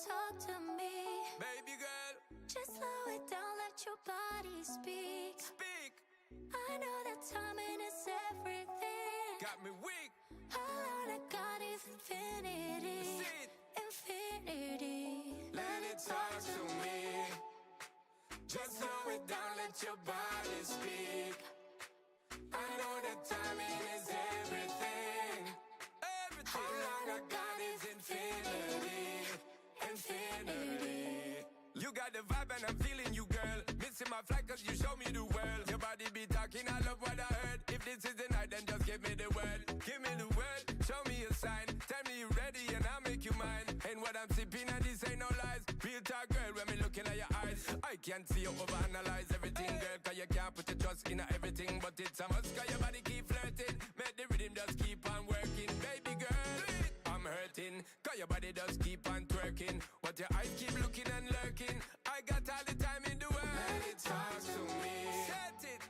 Talk to me, baby girl. Just slow it down, let your body speak. Speak. I know that timing is everything. Got me weak. All I got is infinity. Infinity. Let it talk to me. Just slow it down, let your body speak. I know that timing is everything. Everything. All I got is infinity. Infinity. You got the vibe and I'm feeling you, girl. Missing my flight cause you show me the world. Your body be talking, I love what I heard. If this is the night, then just give me the word. Give me the word, show me a sign. Tell me you ready and I'll make you mine. And what I'm sipping and this ain't no lies. Real talk, girl, when me looking at your eyes. I can't see you overanalyze everything, girl. Cause you can't put your trust in everything. But it's a must cause your body keep flirting. Make the rhythm just keep on working. Baby girl, I'm hurting. Cause your body just keep on twerking. But your eyes keep looking and lurking. I got all the time in the world. Let it talk to me. Set it.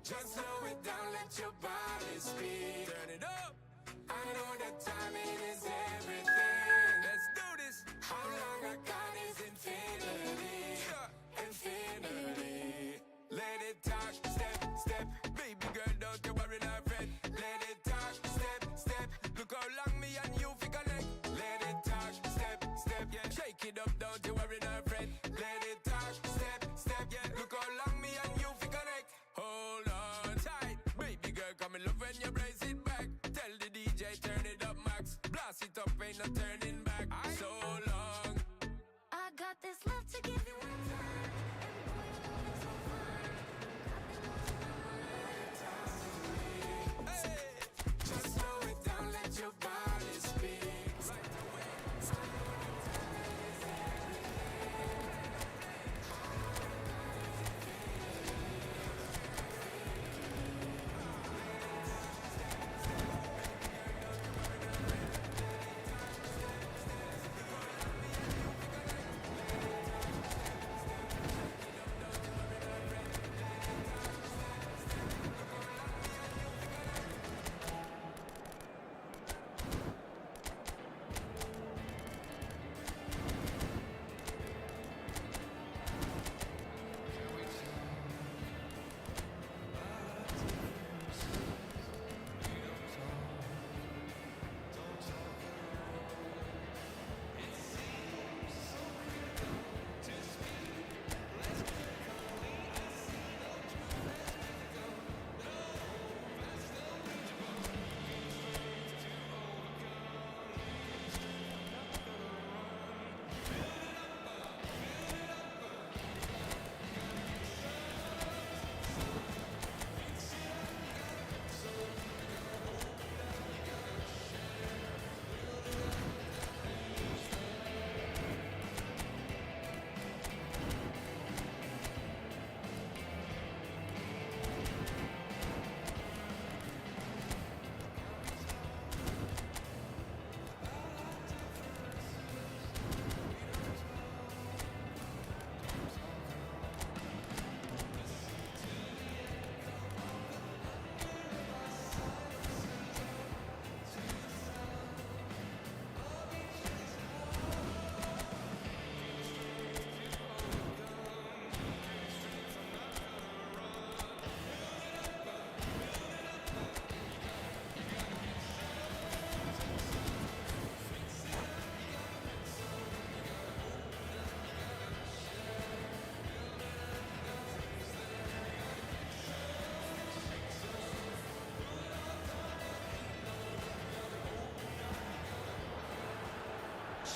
Just slow it down, let your body speak. Turn it up. I know that timing is everything. Let's do this. How long I got is infinity. Infinity. Let it talk, step, step. Baby girl, don't you worry, not fret. Let it talk, step, step. Look how long me and you fi connect. Let it talk, step, step. Yeah, shake it up, don't you worry, not fret. Let it talk, step, step. Yeah, look how long me and you fi connect. Hold on tight, baby girl, come in love when you brace it back. Tell the DJ turn it up max. Blast it up, ain't no turning back. So long. I got this love to give you one time. Hey, just slow it down, let your body speak.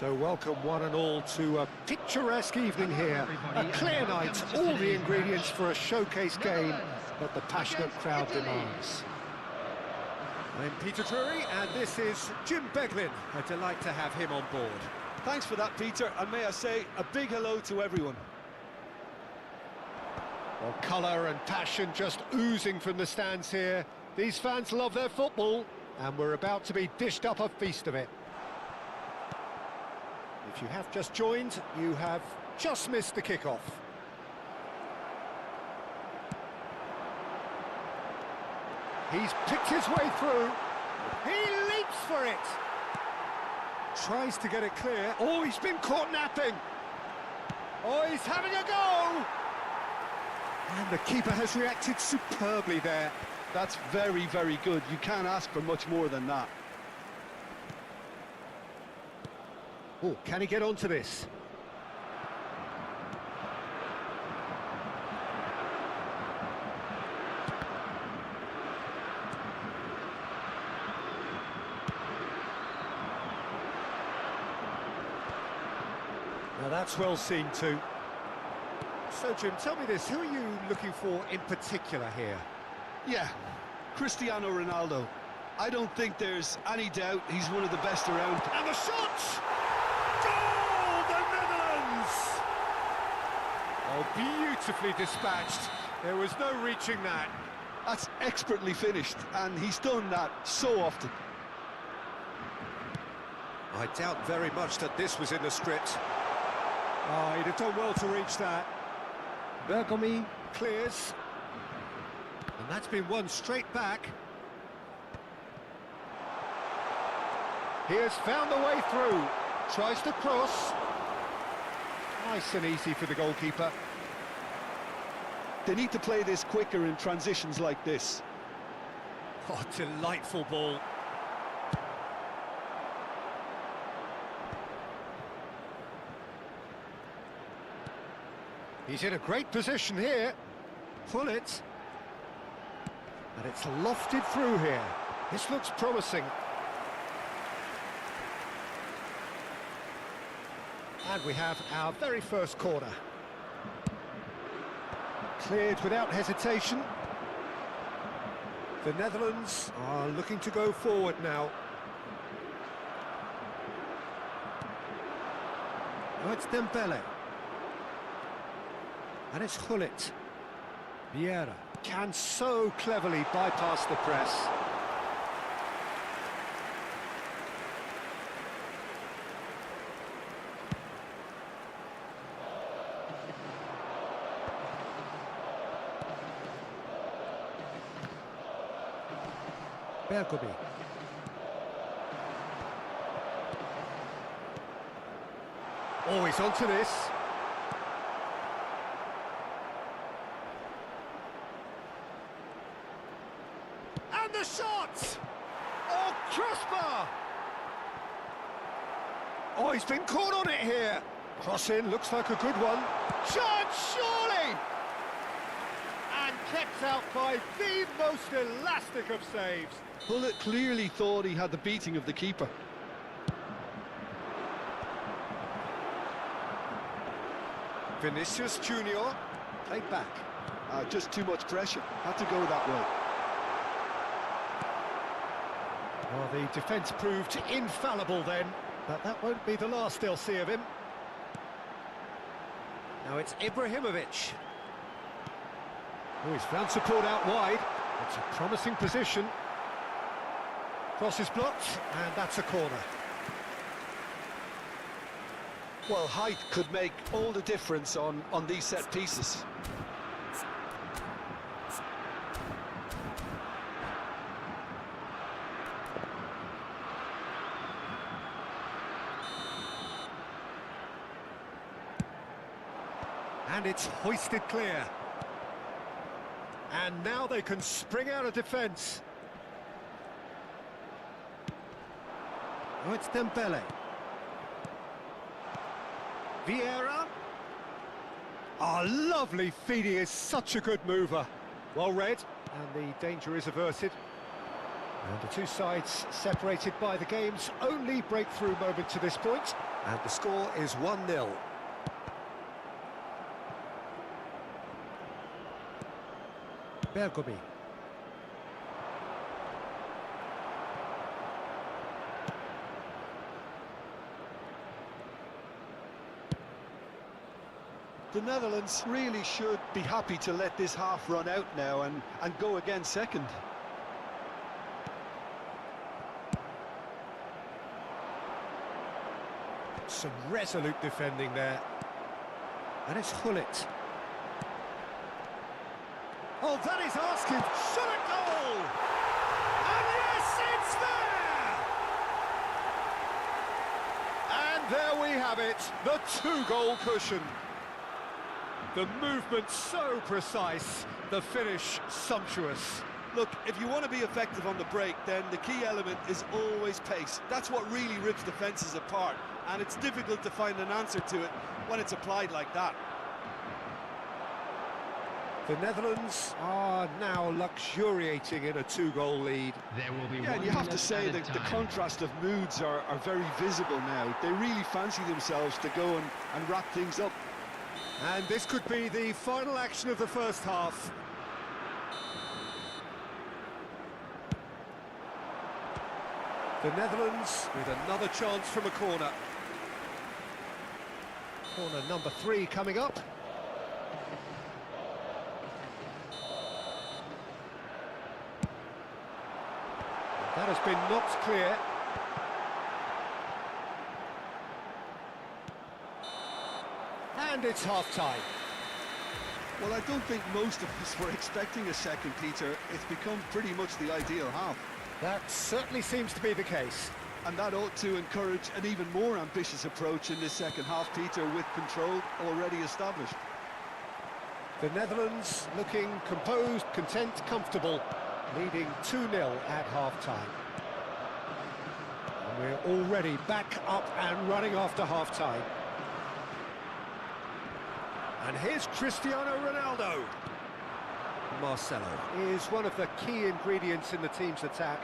So welcome one and all to a picturesque evening here. A clear night, all the ingredients for a showcase game that the passionate crowd demands. I'm Peter Drury and this is Jim Beglin. A delight to have him on board. Thanks for that, Peter, and may I say a big hello to everyone. Well, colour and passion just oozing from the stands here. These fans love their football and we're about to be dished up a feast of it. If you have just joined, you have just missed the kickoff. He's picked his way through. He leaps for it. Tries to get it clear. Oh, he's been caught napping. Oh, he's having a go. And the keeper has reacted superbly there. That's very, very good. You can't ask for much more than that. Oh, can he get onto this? Now that's well seen too. So Jim, tell me this, who are you looking for in particular here? Yeah, Cristiano Ronaldo. I don't think there's any doubt he's one of the best around. And the shot! Goal, the Netherlands! Oh, beautifully dispatched. There was no reaching that. That's expertly finished, and he's done that so often. I doubt very much that this was in the script. Oh, he'd have done well to reach that. Bergomi clears. And that's been won straight back. He has found the way through. Tries to cross. Nice and easy for the goalkeeper. They need to play this quicker in transitions like this. Oh, delightful ball. He's in a great position here. Pull it. And it's lofted through here. This looks promising. And we have our very first corner. Cleared without hesitation. The Netherlands are looking to go forward now. Oh, it's Dembele. And it's Gullit. Vieira can so cleverly bypass the press. Bergomi. Oh, he's onto this. And the shot! Oh, crossbar! Oh, he's been caught on it here. Cross in, looks like a good one. Chance, surely! And kept out by the most elastic of saves. Gullit clearly thought he had the beating of the keeper. Vinicius Junior played back. Just too much pressure. Had to go that way. Well, the defence proved infallible then, but that won't be the last they'll see of him. Now it's Ibrahimovic. Oh, he's found support out wide. It's a promising position. Cross is blocked, and that's a corner. Well, height could make all the difference on these set pieces. And it's hoisted clear. And now they can spring out of defence. Oh, it's Dembele. Vieira. Oh, lovely feed. He is such a good mover. Well read, and the danger is averted. And the two sides separated by the game's only breakthrough moment to this point. And the score is 1-0. Bergomi. The Netherlands really should be happy to let this half run out now and go again second. Some resolute defending there. And it's Hullet. Oh, that is asking. Shot a goal! And yes, it's there! And there we have it, the two-goal cushion. The movement so precise, the finish sumptuous. Look, if you want to be effective on the break, then the key element is always pace. That's what really rips defences apart, and it's difficult to find an answer to it when it's applied like that. The Netherlands are now luxuriating in a two-goal lead. There will be Yeah, and you have to say that the contrast of moods are very visible now. They really fancy themselves to go and wrap things up. And this could be the final action of the first half. The Netherlands with another chance from a corner. Corner number 3 coming up. That has been knocked clear. And it's half-time. Well, I don't think most of us were expecting a second, Peter. It's become pretty much the ideal half. That certainly seems to be the case. And that ought to encourage an even more ambitious approach in this second half, Peter, with control already established. The Netherlands looking composed, content, comfortable, leading 2-0 at half-time. And we're already back up and running after half-time. And here's Cristiano Ronaldo. Marcelo is one of the key ingredients in the team's attack.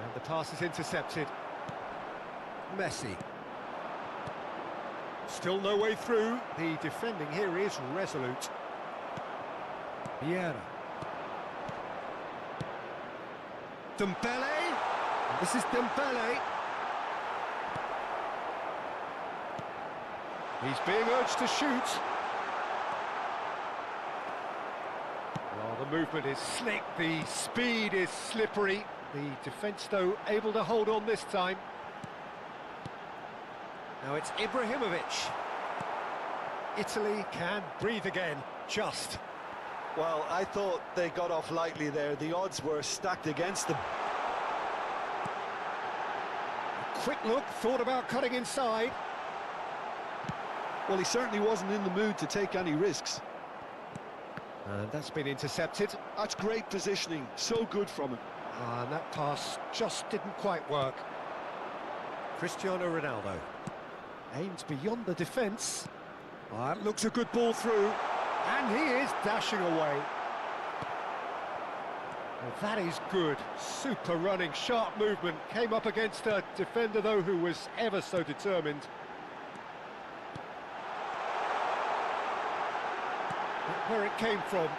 And the pass is intercepted. Messi. Still no way through. The defending here is resolute. Vieira. Dembele. This is Dembele. He's being urged to shoot. Well, the movement is slick, the speed is slippery. The defence, though, able to hold on this time. Now it's Ibrahimovic. Italy can breathe again, just. Well, I thought they got off lightly there. The odds were stacked against them. A quick look, thought about cutting inside. Well, he certainly wasn't in the mood to take any risks. And that's been intercepted. That's great positioning, so good from him. And that pass just didn't quite work. Cristiano Ronaldo aims beyond the defence. That looks a good ball through, and he is dashing away. Well, that is good. Super running, sharp movement. Came up against a defender, though, who was ever so determined. Where it came from.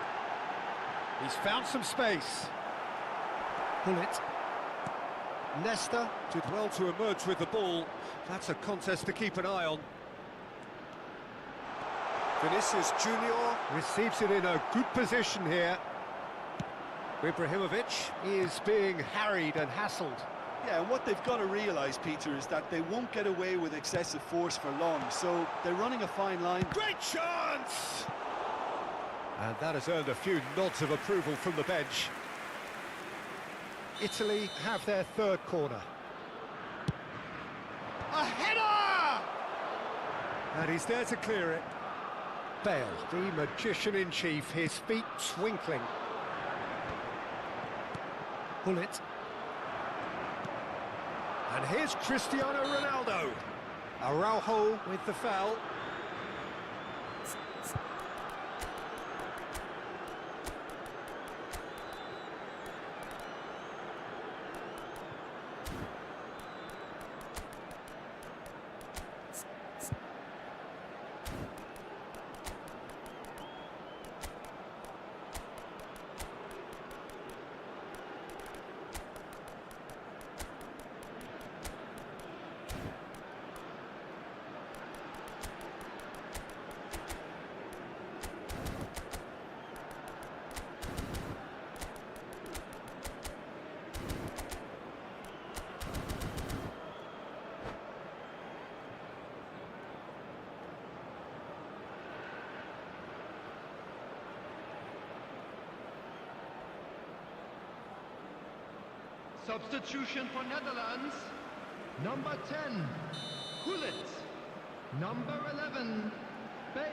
He's found some space. Hullet. Nesta did well to emerge with the ball. That's a contest to keep an eye on. Vinicius Junior receives it in a good position here. Ibrahimovic is being harried and hassled. Yeah, and what they've got to realise, Peter, is that they won't get away with excessive force for long, so they're running a fine line. Great chance! And that has earned a few nods of approval from the bench. Italy have their third corner. A header! And he's there to clear it. Bale, the magician-in-chief, his feet twinkling. Hullet. And here's Cristiano Ronaldo. Araujo with the foul. Substitution for Netherlands. Number 10, Gullit. Number 11, Bale.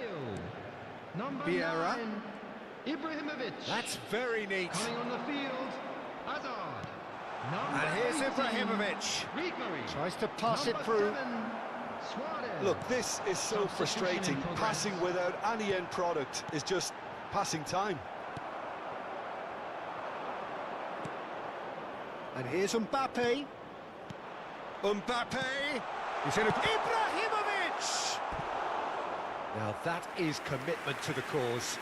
Number Vieira. 9, Ibrahimovic. That's very neat. Coming on the field, Hazard. Number And here's 18, Ibrahimovic. Ribery. Tries to pass it Number through. 7, Suarez. Look, this is so Substitution frustrating. in progress. Passing without any end product is just passing time. And here's Mbappe. Mbappe. He's in Ibrahimovic. Now that is commitment to the cause.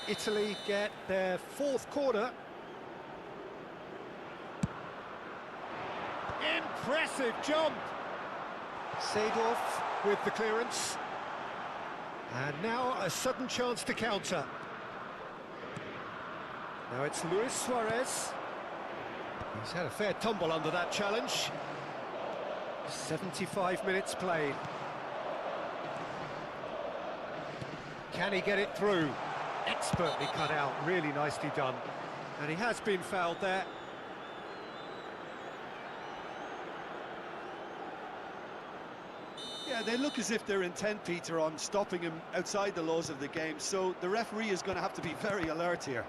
Italy get their fourth corner. Impressive jump. Seedorf with the clearance. And now a sudden chance to counter. Now it's Luis Suarez. He's had a fair tumble under that challenge. 75 minutes played. Can he get it through? Expertly cut out, really nicely done. And he has been fouled there. Yeah, they look as if they're intent, Peter, on stopping him outside the laws of the game, so the referee is going to have to be very alert here.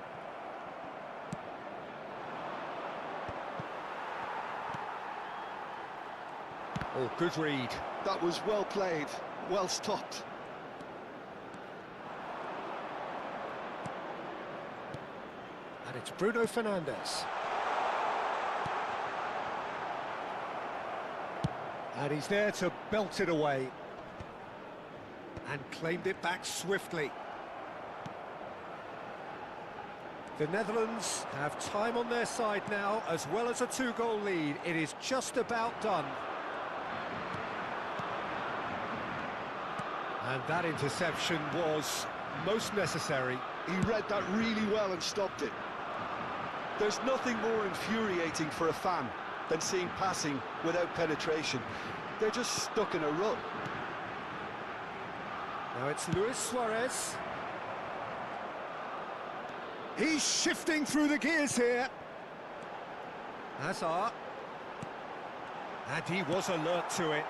Oh, good read. That was well played, well stopped. And it's Bruno Fernandes. And he's there to belt it away. And claimed it back swiftly. The Netherlands have time on their side now, as well as a two-goal lead. It is just about done. And that interception was most necessary. He read that really well and stopped it. There's nothing more infuriating for a fan than seeing passing without penetration. They're just stuck in a rut. Now it's Luis Suarez. He's shifting through the gears here. Hazard. And he was alert to it.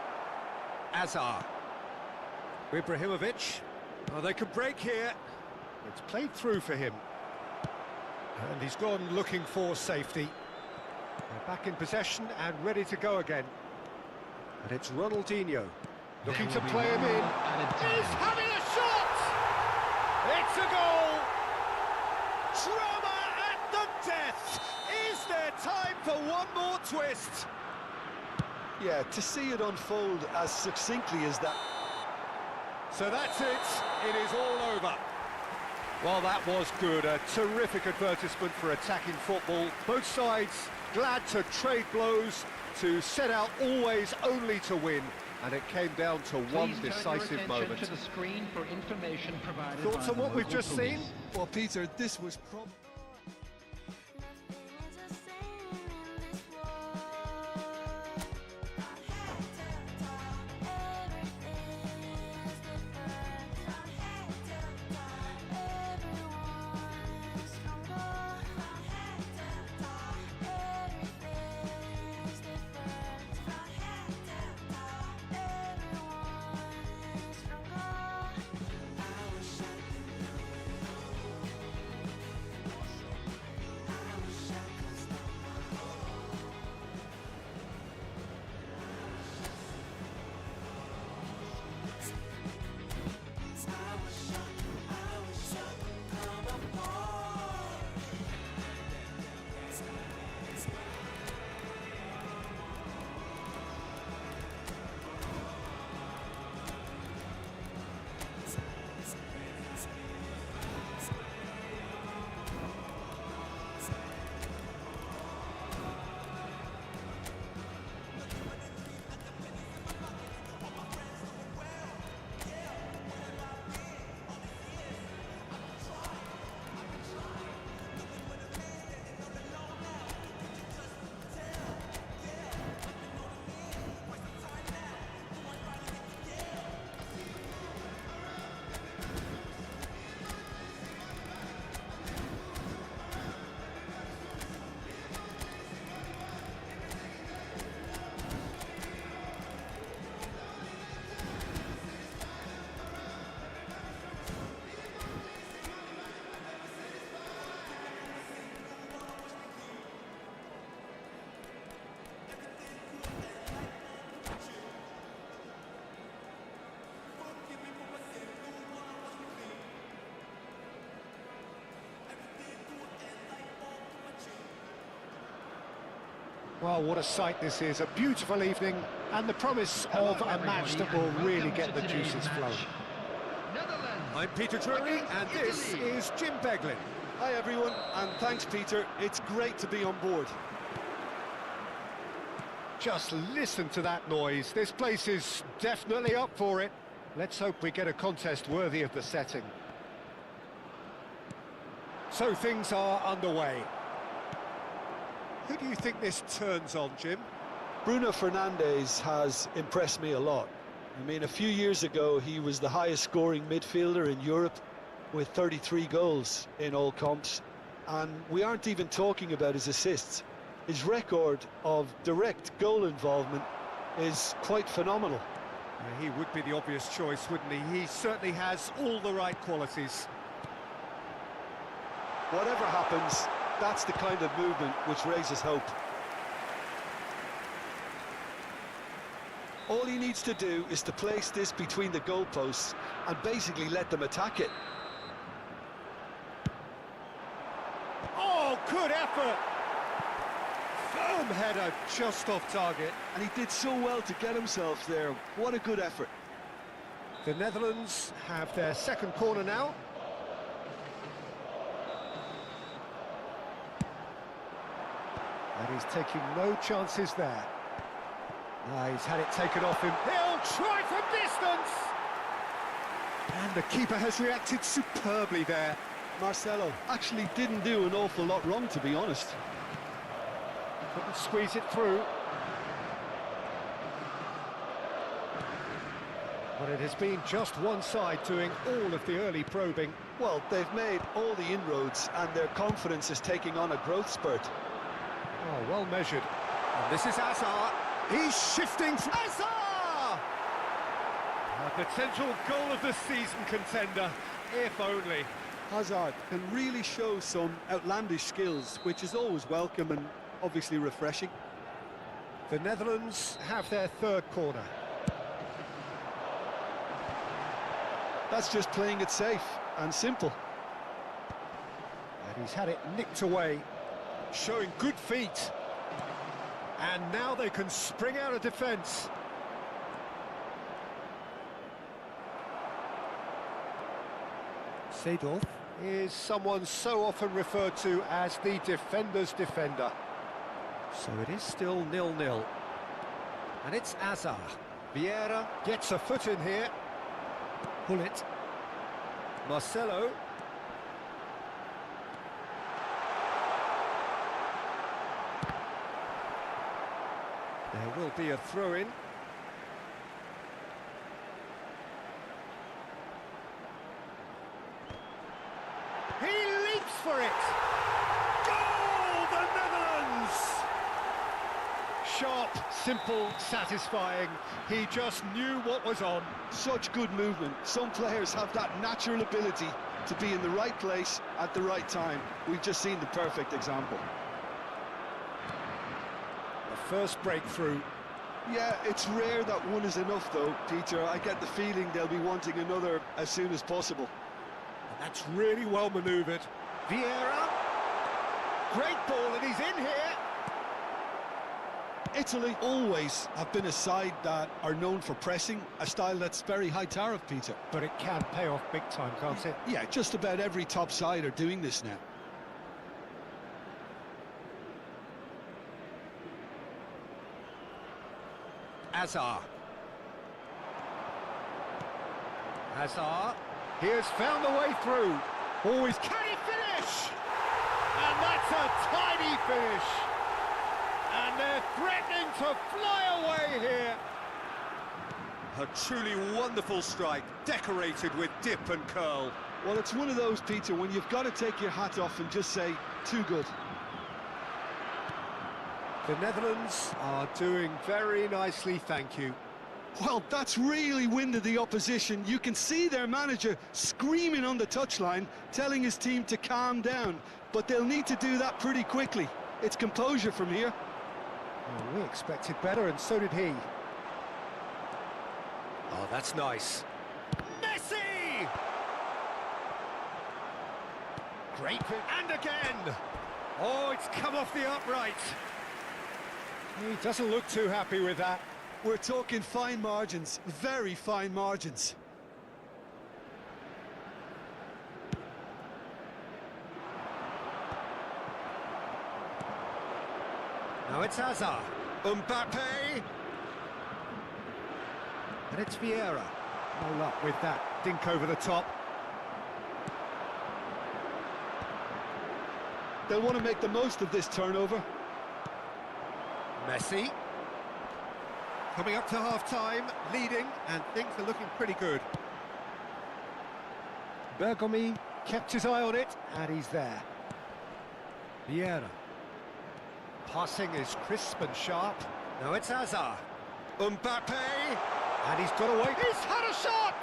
Hazard. Ibrahimovic. Oh, they could break here. It's played through for him. And he's gone looking for safety. They're back in possession and ready to go again. And it's Ronaldinho looking to play him in. He's having a shot! It's a goal! Drama at the death! Is there time for one more twist? Yeah, to see it unfold as succinctly as that. So that's it. It is all over. Well, that was good. A terrific advertisement for attacking football. Both sides glad to trade blows, to set out always only to win. And it came down to one decisive moment. To the screen for information provided Thoughts by on what the we've local just police. seen? Well, Peter, this was probably... Well, what a sight this is, a beautiful evening, and the promise of a match that will really get the juices flowing. Netherlands. I'm Peter Drury, and this is Jim Beglin. Hi everyone, and thanks Peter, it's great to be on board. Just listen to that noise, this place is definitely up for it. Let's hope we get a contest worthy of the setting. So things are underway. Who do you think this turns on, Jim? Bruno Fernandes has impressed me a lot. I mean, a few years ago he was the highest scoring midfielder in Europe with 33 goals in all comps, and we aren't even talking about his assists. His record of direct goal involvement is quite phenomenal. He would be the obvious choice, wouldn't he? He certainly has all the right qualities. Whatever happens, that's the kind of movement which raises hope. All he needs to do is to place this between the goalposts and basically let them attack it. Oh, good effort! Firm header just off target. And he did so well to get himself there. What a good effort. The Netherlands have their second corner now. And he's taking no chances there. He's had it taken off him. He'll try from distance! And the keeper has reacted superbly there. Marcelo actually didn't do an awful lot wrong, to be honest. Couldn't squeeze it through. But it has been just one side doing all of the early probing. Well, they've made all the inroads and their confidence is taking on a growth spurt. Oh, well measured. And this is Hazard. He's shifting. Hazard! A potential goal of the season contender, if only. Hazard can really show some outlandish skills, which is always welcome and obviously refreshing. The Netherlands have their third corner. That's just playing it safe and simple. And he's had it nicked away, showing good feet. And now they can spring out of defence. Seedorf is someone so often referred to as the defender's defender. So it is still 0-0. And it's Hazard. Vieira gets a foot in here. Pull it. Marcelo. There will be a throw-in. He leaps for it! Goal, the Netherlands! Sharp, simple, satisfying. He just knew what was on. Such good movement. Some players have that natural ability to be in the right place at the right time. We've just seen the perfect example. The first breakthrough. Yeah, it's rare that one is enough though, Peter. I get the feeling they'll be wanting another as soon as possible. And that's really well manoeuvred. Vieira. Great ball, and he's in here. Italy always have been a side that are known for pressing, a style that's very high tariff, Peter. But it can pay off big time, can't it? Yeah, just about every top side are doing this now. Hazard. Hazard. He has found the way through. Always can he finish? And that's a tidy finish. And they're threatening to fly away here. A truly wonderful strike, decorated with dip and curl. Well, it's one of those, Peter, when you've got to take your hat off and just say, too good. The Netherlands are doing very nicely, thank you. Well, that's really winded the opposition. You can see their manager screaming on the touchline, telling his team to calm down. But they'll need to do that pretty quickly. It's composure from here. Well, we expected better, and so did he. Oh, that's nice. Messi! Great, and again! Oh, it's come off the upright. He doesn't look too happy with that. We're talking fine margins, very fine margins. Now it's Hazard. Mbappe. And it's Vieira. No luck with that. Dink over the top. They'll want to make the most of this turnover. Messi. Coming up to half-time, leading, and things are looking pretty good. Bergomi kept his eye on it, and he's there. Vieira. Passing is crisp and sharp. Now it's Hazard. Mbappe. And he's got away. He's had a shot!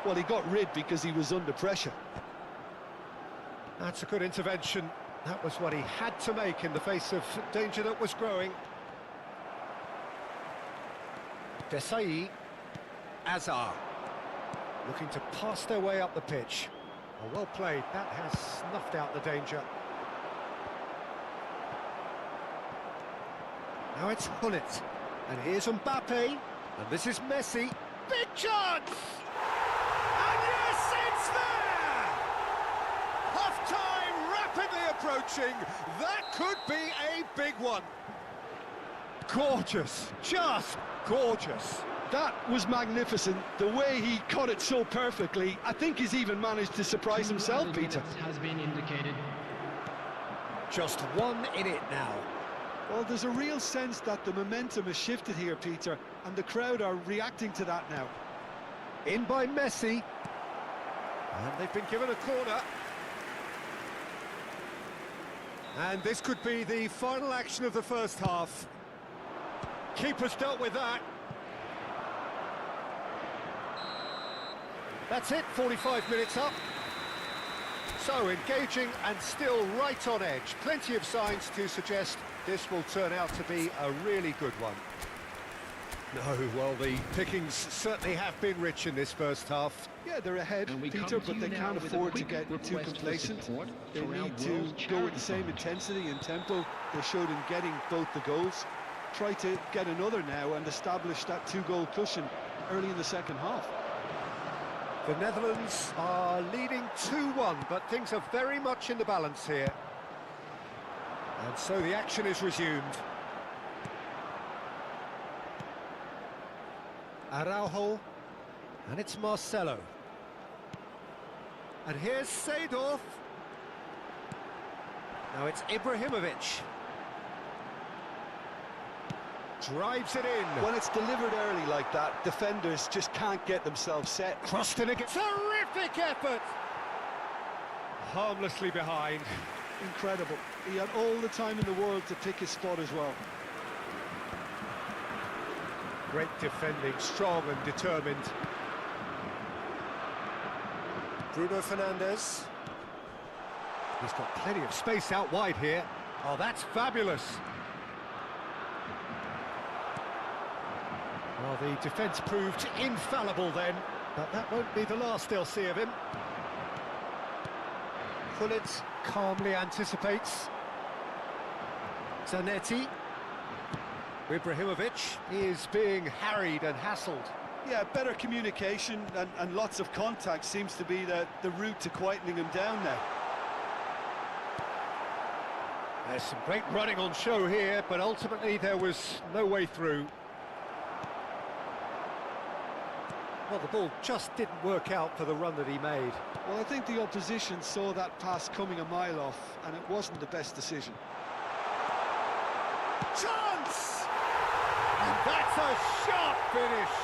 Well, he got rid because he was under pressure. That's a good intervention. That was what he had to make in the face of danger that was growing. Desai. Hazard. Looking to pass their way up the pitch. Oh, well played. That has snuffed out the danger. Now it's Hullet. And here's Mbappe. And this is Messi. Big chance! And yes, it's there! Half-time rapidly approaching. That could be a big one. Gorgeous. Just gorgeous. That was magnificent. The way he caught it so perfectly. I think he's even managed to surprise himself, Peter. Has been indicated. Just 1 in it now. Well, there's a real sense that the momentum has shifted here, Peter, and the crowd are reacting to that now. In by Messi. And they've been given a corner. And this could be the final action of the first half. Keeper's dealt with that. That's it, 45 minutes up. So engaging and still right on edge. Plenty of signs to suggest this will turn out to be a really good one. No, well, the pickings certainly have been rich in this first half. Yeah, they're ahead, Peter, but they can't afford to get too complacent. They need to go with the same intensity and tempo they showed in getting both the goals. Try to get another now and establish that two-goal cushion early in the second half. The Netherlands are leading 2-1, but things are very much in the balance here. And so the action is resumed. Araujo, and it's Marcelo. And here's Seedorf. Now it's Ibrahimovic. Drives it in. When it's delivered early like that, defenders just can't get themselves set. Crossed in again. Terrific effort! Harmlessly behind. Incredible. He had all the time in the world to pick his spot as well. Great defending, strong and determined. Bruno Fernandes. He's got plenty of space out wide here. Oh, that's fabulous. Well, the defence proved infallible then, but that won't be the last they'll see of him. Hullet calmly anticipates. Zanetti. Ibrahimovic is being harried and hassled. Yeah, better communication and lots of contact seems to be the route to quietening him down now. There's some great running on show here, but ultimately there was no way through. Well, the ball just didn't work out for the run that he made. Well, I think the opposition saw that pass coming a mile off, and it wasn't the best decision. Chance! And that's a sharp finish.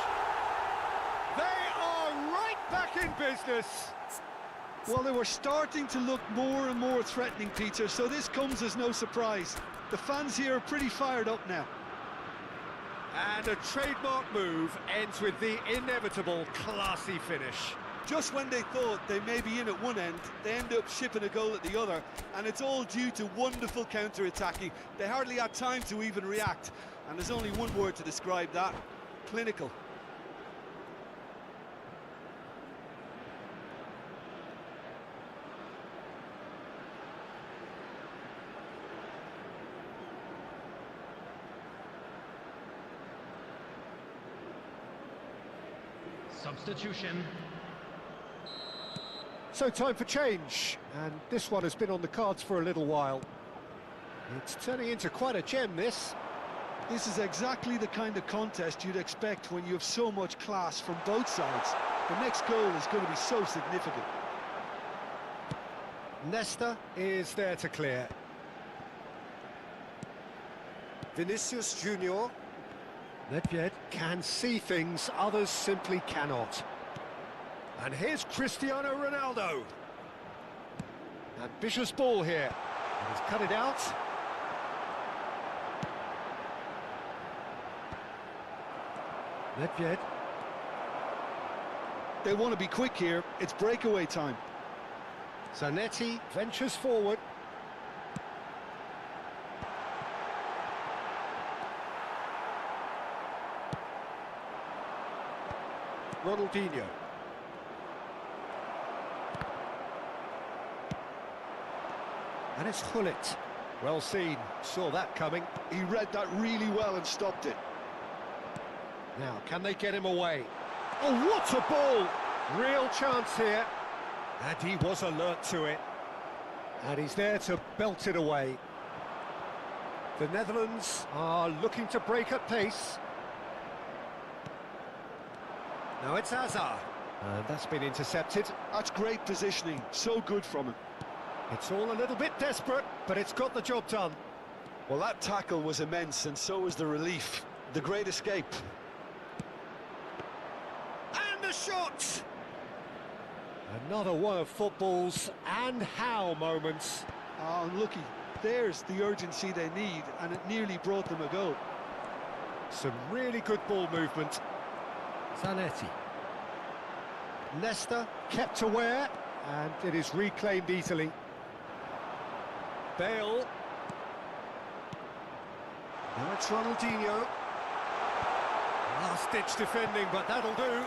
They are right back in business. Well, they were starting to look more and more threatening, Peter, so this comes as no surprise. The fans here are pretty fired up now. And a trademark move ends with the inevitable classy finish. Just when they thought they may be in at one end, they end up shipping a goal at the other, and it's all due to wonderful counter-attacking. They hardly had time to even react, and there's only one word to describe that: clinical. Substitution. So time for change, and this one has been on the cards for a little while. It's turning into quite a gem, this. This is exactly the kind of contest you'd expect when you have so much class from both sides. The next goal is going to be so significant. Nesta is there to clear. Vinicius Junior. Nedved can see things others simply cannot. And here's Cristiano Ronaldo. Ambitious ball here. And he's cut it out. Nedved. They want to be quick here. It's breakaway time. Zanetti ventures forward. Ronaldinho. And it's Hullet. Well seen, saw that coming. He read that really well and stopped it. Now, can they get him away? Oh, what a ball! Real chance here. And he was alert to it. And he's there to belt it away. The Netherlands are looking to break at pace. Now it's Hazard. And that's been intercepted. That's great positioning. So good from him. It's all a little bit desperate, but it's got the job done. Well, that tackle was immense, and so was the relief. The great escape. And the shot! Another one of football's and how moments. Oh, unlucky. There's the urgency they need, and it nearly brought them a goal. Some really good ball movement. Zanetti. Nesta kept aware, and it is reclaimed easily. Bale. Now it's Ronaldinho. Last-ditch defending, but that'll do.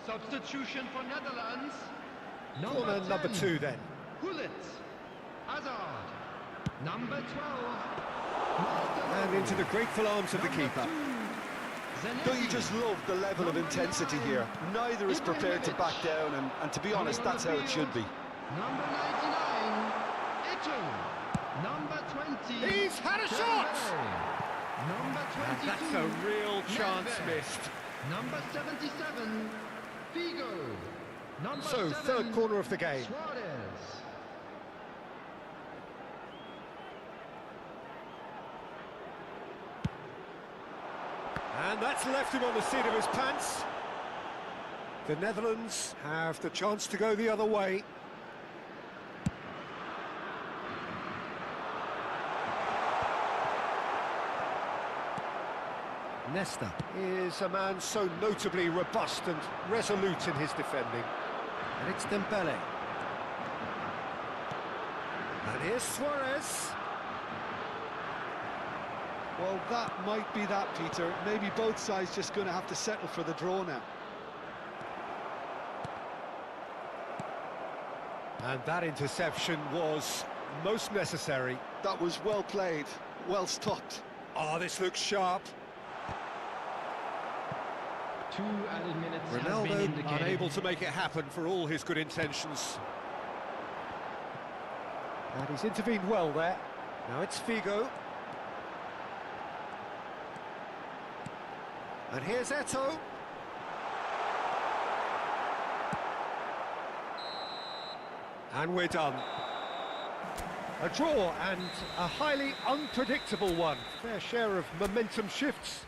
Substitution for Netherlands. Corner number 2 then. Hullet. Hazard. Number 12. And into the grateful arms of the keeper. Don't you just love the level of intensity here? Neither is prepared to back down, and to be honest, that's how it should be. Number 99. Ito. Number 20. He's had a shot! Number 22. And that's a real chance missed. Number 77. Figo. Number So, 7, third corner of the game. Suarez. And that's left him on the seat of his pants. The Netherlands have the chance to go the other way. Nesta is a man so notably robust and resolute in his defending. And it's Dembele. And here's Suarez. Well, that might be that, Peter. Maybe both sides just going to have to settle for the draw now. And that interception was most necessary. That was well played, well stopped. Oh, this looks sharp. 2 added minutes have been Ronaldo indicated. unable to make it happen for all his good intentions. And he's intervened well there. Now it's Figo. And here's Eto'o. And we're done. A draw, and a highly unpredictable one. Fair share of momentum shifts.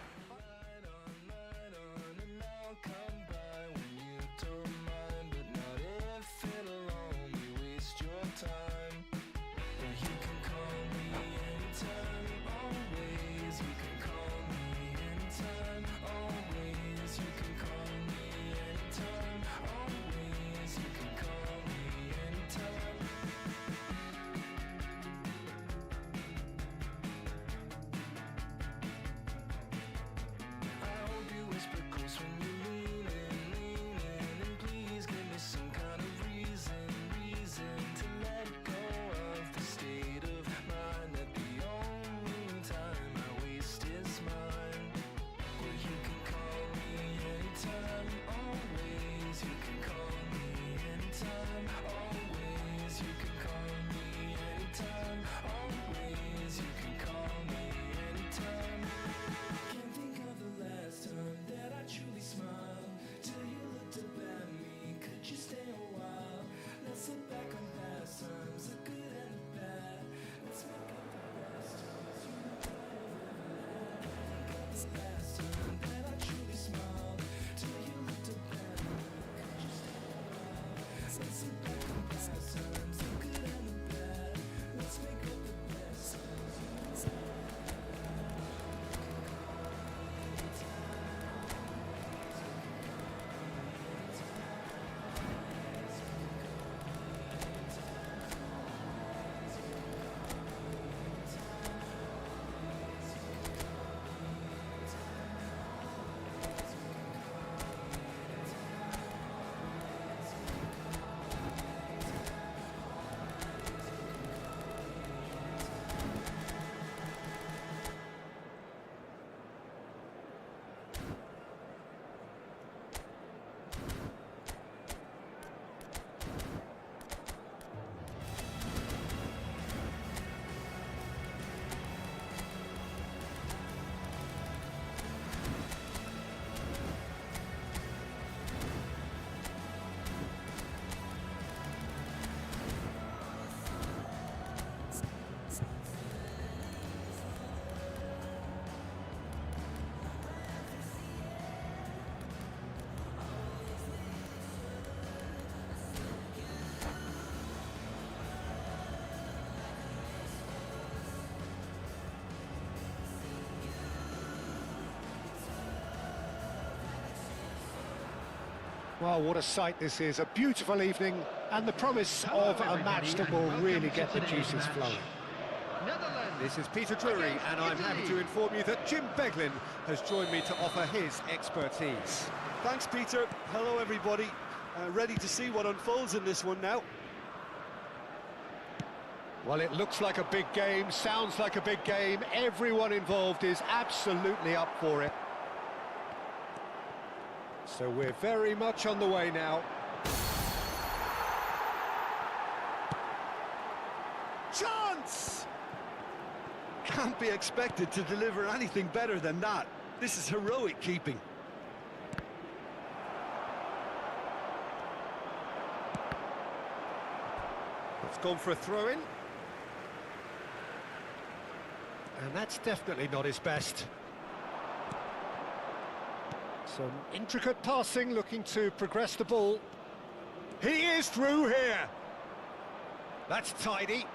Well, what a sight this is. A beautiful evening and the promise of a match that will really get the juices flowing. Netherlands. This is Peter Drury, and I'm happy to inform you that Jim Beglin has joined me to offer his expertise. Thanks, Peter. Hello, everybody. Ready to see what unfolds in this one now. Well, it looks like a big game, sounds like a big game. Everyone involved is absolutely up for it. So we're very much on the way now. Chance! Can't be expected to deliver anything better than that. This is heroic keeping. It's gone for a throw-in. And that's definitely not his best. Some intricate passing, looking to progress the ball. He is through here. That's tidy.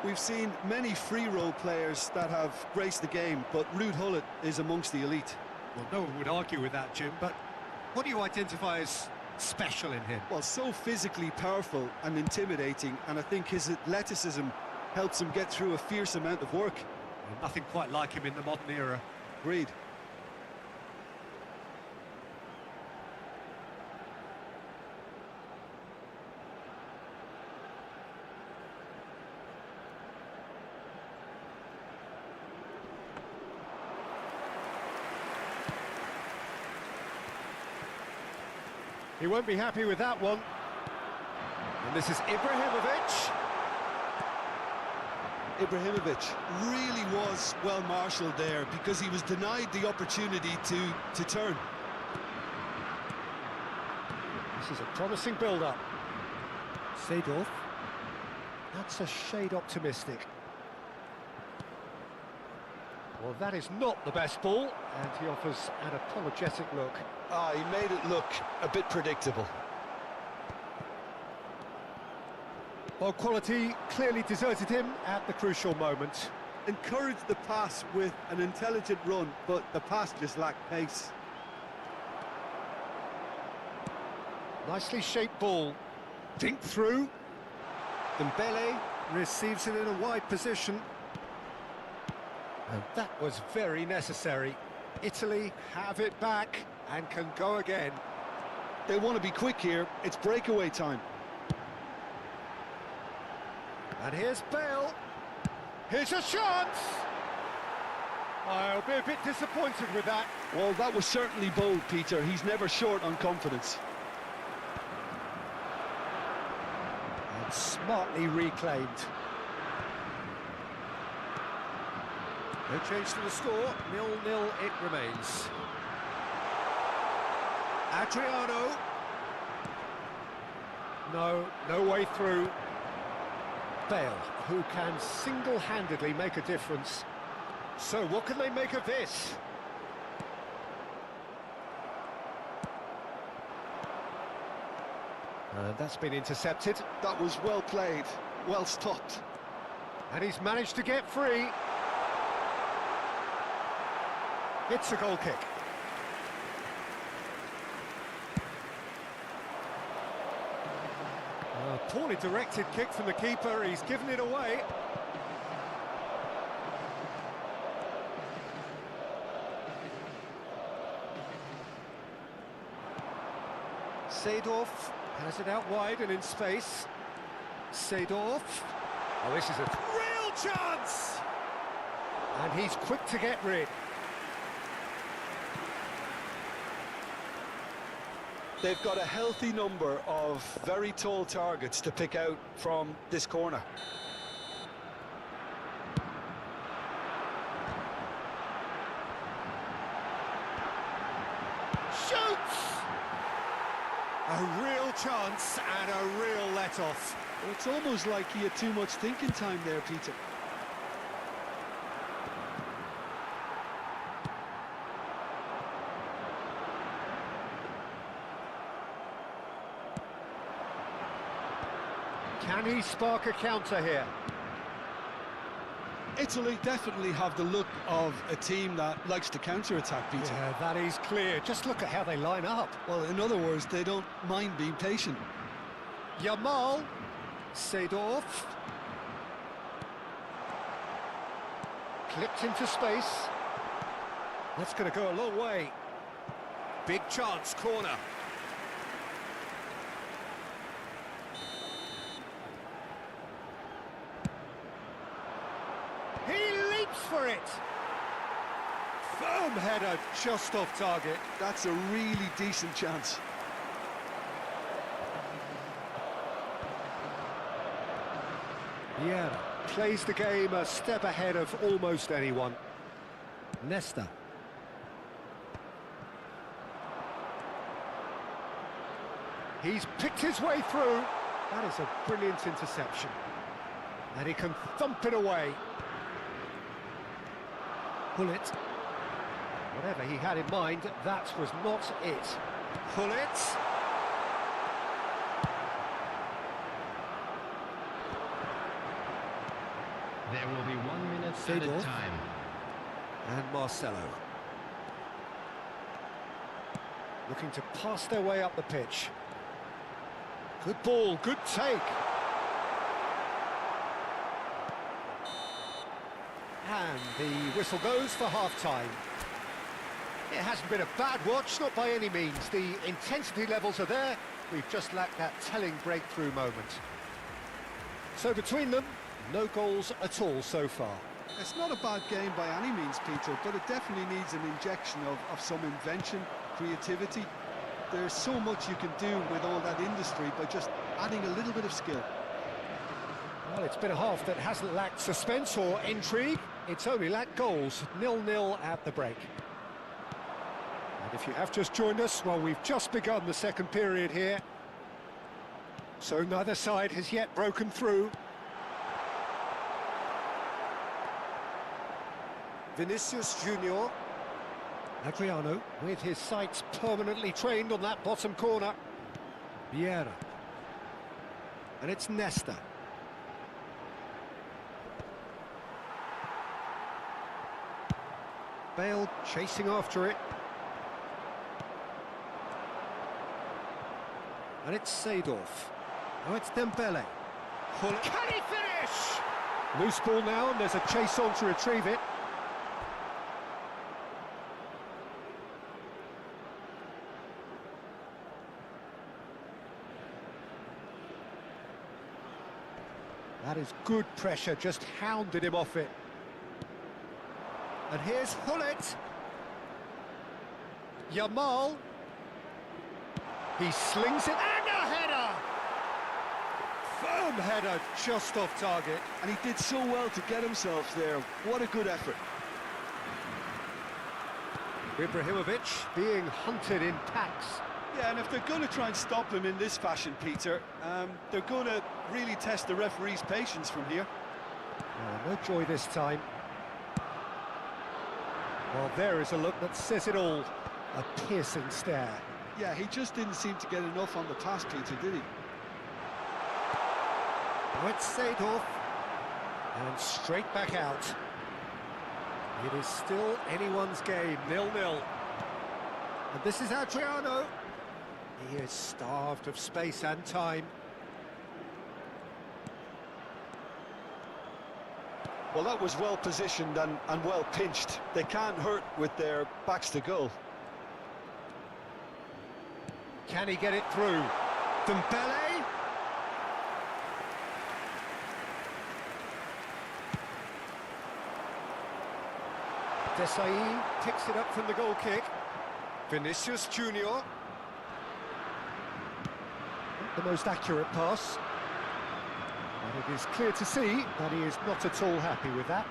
We've seen many free role players that have graced the game, but Ruud Gullit is amongst the elite. Well, no one would argue with that, Jim, but What do you identify as special in him? Well, so physically powerful and intimidating, and I think his athleticism helps him get through a fierce amount of work. Nothing quite like him in the modern era. Agreed. He won't be happy with that one. And this is Ibrahimovic. Ibrahimovic really was well marshalled there because he was denied the opportunity to turn. This is a promising build-up. Seedorf. That's a shade optimistic. Well, that is not the best ball, and he offers an apologetic look. Ah, he made it look a bit predictable. Well, quality clearly deserted him at the crucial moment. Encouraged the pass with an intelligent run, but the pass just lacked pace. Nicely shaped ball. Dink through. Dembele receives it in a wide position. And that was very necessary. Italy have it back and can go again. They want to be quick here. It's breakaway time. And here's Bale. Here's a chance! I'll be a bit disappointed with that. Well, that was certainly bold, Peter. He's never short on confidence. And smartly reclaimed. No change to the score, 0-0 it remains. Adriano. No way through. Bale, who can single-handedly make a difference. So what can they make of this? And that's been intercepted. That was well played, well stopped. And he's managed to get free. It's a goal kick. A poorly directed kick from the keeper, he's given it away. Seedorf has it out wide and in space. Seedorf. Oh, this is a real chance! And he's quick to get rid. They've got a healthy number of very tall targets to pick out from this corner. Shoots! A real chance and a real let-off. It's almost like he had too much thinking time there, Peter. Can he spark a counter here? Italy definitely have the look of a team that likes to counter-attack, Peter. Yeah, that is clear. Just look at how they line up. Well, in other words, they don't mind being patient. Yamal. Seedorf. Clipped into space. That's going to go a long way. Big chance, corner. He leaps for it. Firm header just off target. That's a really decent chance. Yeah, plays the game a step ahead of almost anyone. Nesta. He's picked his way through. That is a brilliant interception. And he can thump it away. Pull it. Whatever he had in mind, that was not it. Pull it. There will be 1 minute at Seedorf. a time. And Marcelo. Looking to pass their way up the pitch. Good ball, good take. And the whistle goes for half-time. It hasn't been a bad watch, not by any means. The intensity levels are there. We've just lacked that telling breakthrough moment. So between them, no goals at all so far. It's not a bad game by any means, Peter, but it definitely needs an injection of some invention, creativity. There's so much you can do with all that industry by just adding a little bit of skill. Well, it's been a half that hasn't lacked suspense or intrigue. It's only lacked goals. 0-0 at the break. And if you have just joined us, well, we've just begun the second period here. So neither side has yet broken through. Vinicius Junior. Adriano with his sights permanently trained on that bottom corner. Vieira. And it's Nesta. Bale chasing after it. And it's Seedorf. Now it's Dembele. Can he finish? Loose ball now, and there's a chase on to retrieve it. That is good pressure, just hounded him off it. And here's Hullet. Yamal. He slings it, and a header! Firm header, just off target. And he did so well to get himself there. What a good effort. Ibrahimovic being hunted in packs. Yeah, and if they're going to try and stop him in this fashion, Peter, they're going to really test the referee's patience from here. No joy this time. Well, there is a look that says it all. A piercing stare. Yeah, he just didn't seem to get enough on the pass, Peter, did he? Now it's Seedorf. And straight back out. It is still anyone's game, 0-0. And this is Adriano. He is starved of space and time. Well, that was well positioned and well pinched. They can't hurt with their backs to goal. Can he get it through? Dembele. Desai picks it up from the goal kick. Vinicius Junior. Not the most accurate pass. And it is clear to see that he is not at all happy with that.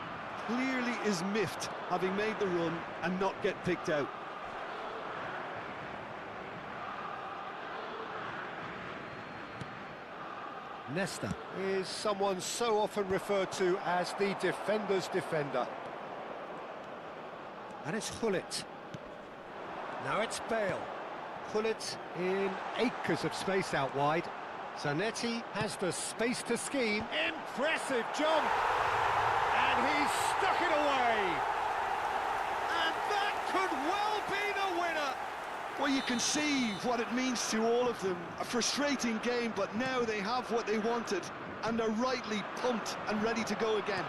Clearly is miffed, having made the run and not get picked out. Nesta is someone so often referred to as the defender's defender. And it's Hullet. Now it's Bale. Hullet in acres of space out wide. Zanetti has the space to scheme. Impressive jump! And he's stuck it away! And that could well be the winner! Well, you can see what it means to all of them. A frustrating game, but now they have what they wanted, and they're rightly pumped and ready to go again.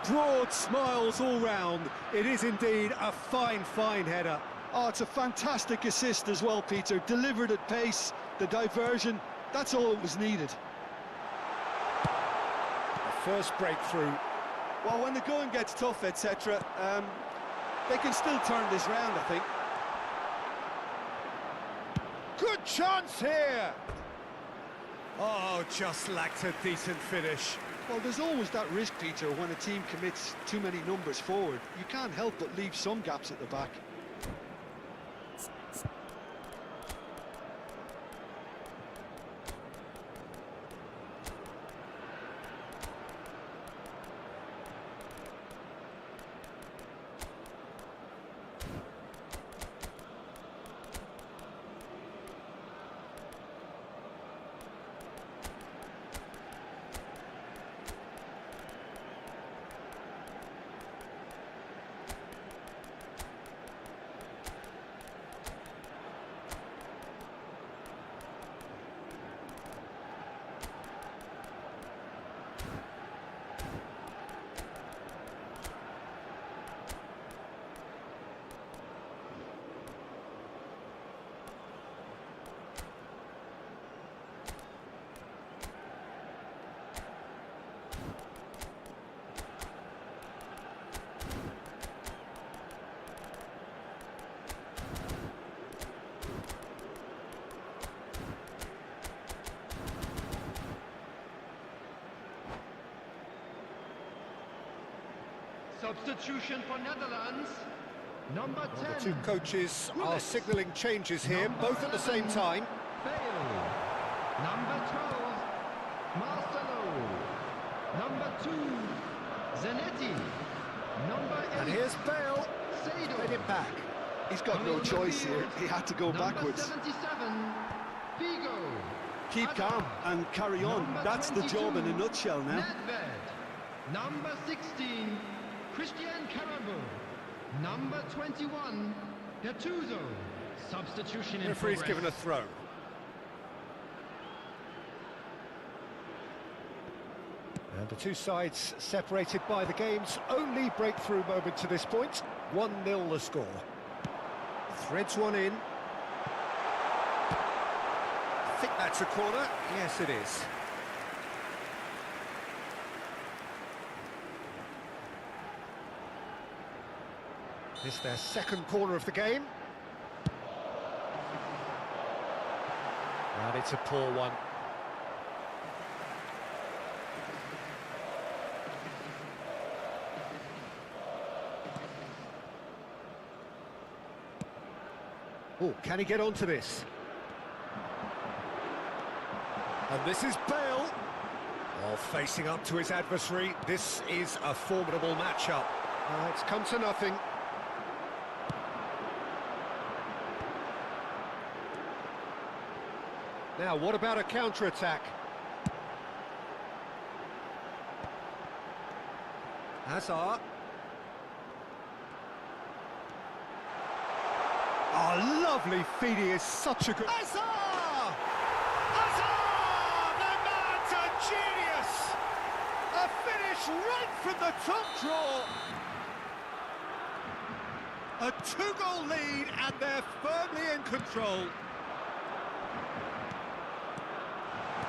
Broad smiles all round. It is indeed a fine, fine header. Oh, it's a fantastic assist as well, Peter. Delivered at pace, the diversion, that's all that was needed. The first breakthrough. Well, when the going gets tough, etc., they can still turn this round, I think. Good chance here! Oh, just lacked a decent finish. Well, there's always that risk, Peter, when a team commits too many numbers forward. You can't help but leave some gaps at the back. Substitution for Netherlands. Number 10. The two coaches are signalling changes here, both at the same time. Bale. Number 12. Marcelo. Number 2. Zanetti. Number 8. And here's Bale. Sado. Played it back. He's got no choice here. He had to go backwards. Number 77. Figo. Keep calm and carry on. Number That's the job in a 22, nutshell now. Nedved. Number 16, Christian Carabou. Number 21, Gattuso. Substitution in Referee's progress. given a throw. And the two sides separated by the game's only breakthrough moment to this point. 1-0 the score. Threads one in. I think that's a corner. Yes, it is. This is their second corner of the game. And it's a poor one. Oh, can he get onto this? And this is Bale. Oh, facing up to his adversary. This is a formidable matchup. It's come to nothing. Now, what about a counter-attack? Hazard. Oh, lovely feed. He is such a good... Hazard! Hazard! The man's a genius! A finish right from the top draw. A two-goal lead, and they're firmly in control.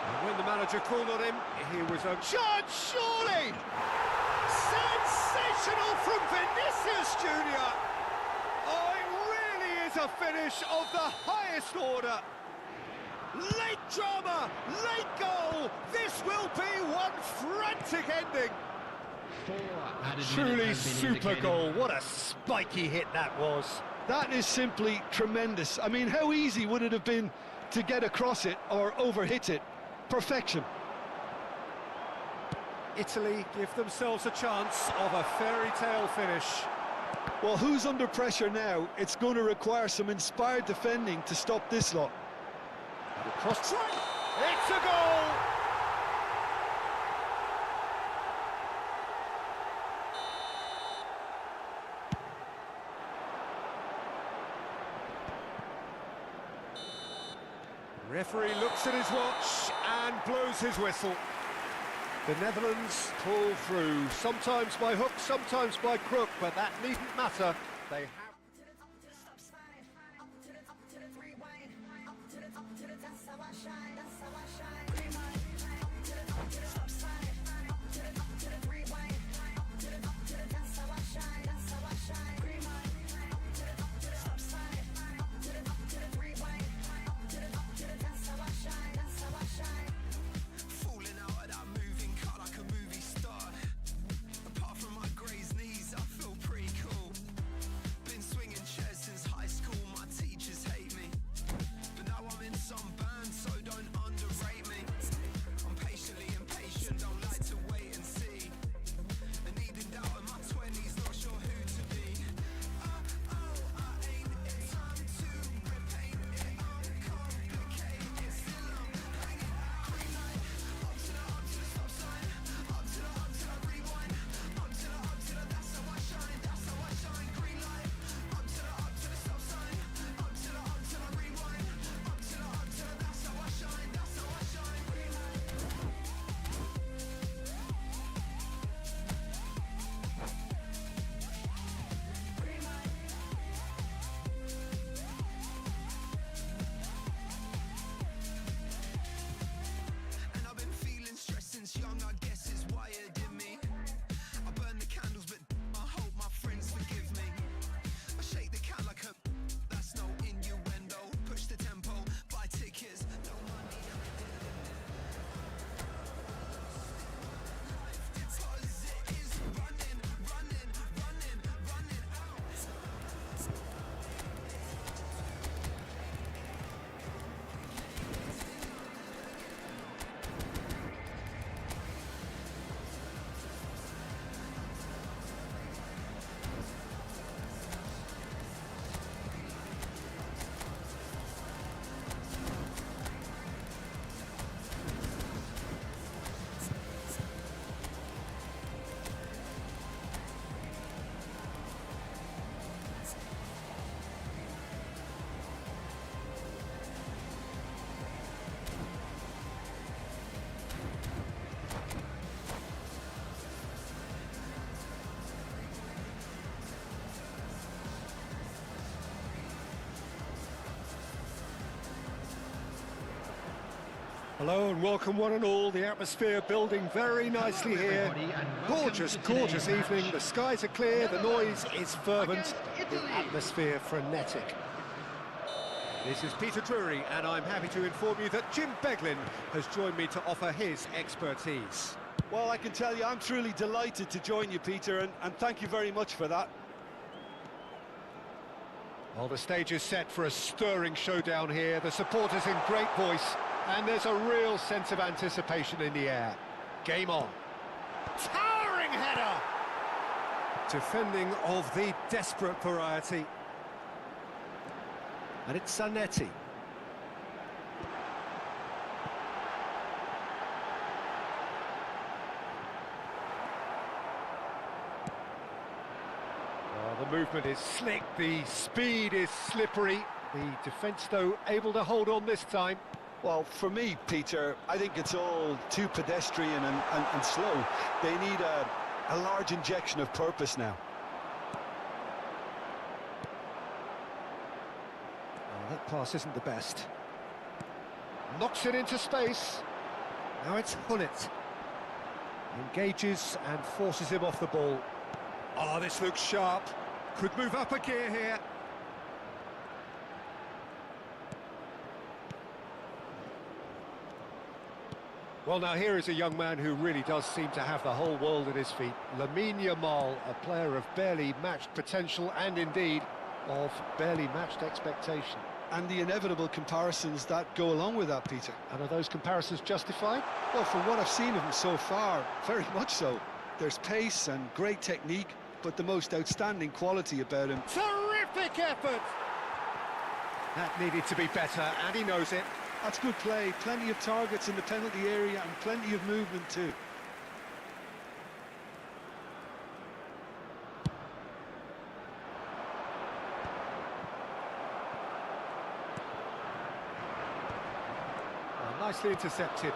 And when the manager called on him, he was a... Judge, surely! Sensational from Vinicius Junior! Oh, it really is a finish of the highest order. Late drama, late goal. This will be one frantic ending. 4 added minutes Truly has been super indicated. goal. What a spiky hit that was. That is simply tremendous. I mean, how easy would it have been to get across it or overhit it? Perfection. Italy give themselves a chance of a fairy tale finish. Well, who's under pressure now? It's going to require some inspired defending to stop this lot. Cross try. It's a goal. Referee looks at his watch and blows his whistle. The Netherlands pull through, sometimes by hook, sometimes by crook, but that needn't matter. They have... Falling out of that moving car like a movie star. Apart from my grey's knees, I feel pretty cool. Been Hello and welcome one and all. The atmosphere building very nicely here. Gorgeous, gorgeous evening. The skies are clear, the noise is fervent, the atmosphere frenetic. This is Peter Drury and I'm happy to inform you that Jim Beglin has joined me to offer his expertise. Well, I can tell you I'm truly delighted to join you, Peter, and thank you very much for that. Well, the stage is set for a stirring showdown here. The supporters in great voice, and there's a real sense of anticipation in the air. Game on. Towering header! Defending of the desperate variety. And it's Zanetti. The movement is slick, the speed is slippery. The defence, though, able to hold on this time. Well, for me, Peter, I think it's all too pedestrian and slow. They need a large injection of purpose now. Oh, that pass isn't the best. Knocks it into space. Now it's Hullet. Engages and forces him off the ball. Oh, this looks sharp. Could move up a gear here. Well, now here is a young man who really does seem to have the whole world at his feet. Lamine Yamal, a player of barely matched potential and indeed of barely matched expectation. And the inevitable comparisons that go along with that, Peter. And are those comparisons justified? Well, from what I've seen of him so far, very much so. There's pace and great technique, but the most outstanding quality about him. Terrific effort! That needed to be better, and he knows it. That's good play. Plenty of targets in the penalty area and plenty of movement too. Well, nicely intercepted.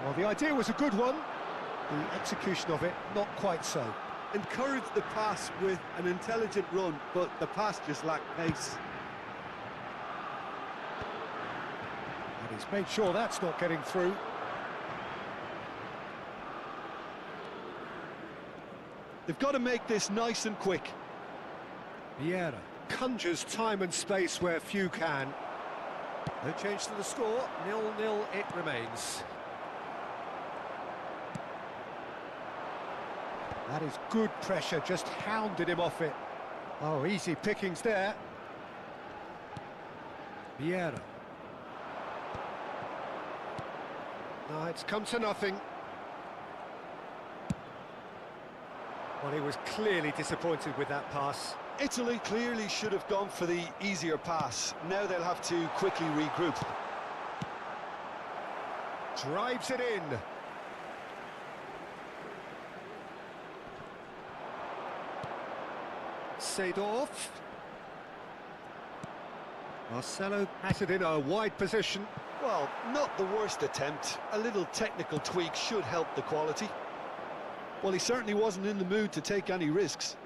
Well, the idea was a good one. The execution of it, not quite so. Encouraged the pass with an intelligent run, but the pass just lacked pace. And he's made sure that's not getting through. They've got to make this nice and quick. Vieira conjures time and space where few can. No change to the score, 0-0 it remains. That is good pressure, just hounded him off it. Oh, easy pickings there. Vieira. No, it's come to nothing. Well, he was clearly disappointed with that pass. Italy clearly should have gone for the easier pass. Now they'll have to quickly regroup. Drives it in. Seedorf. Marcelo has it in a wide position. Well, not the worst attempt. A little technical tweak should help the quality. Well, he certainly wasn't in the mood to take any risks.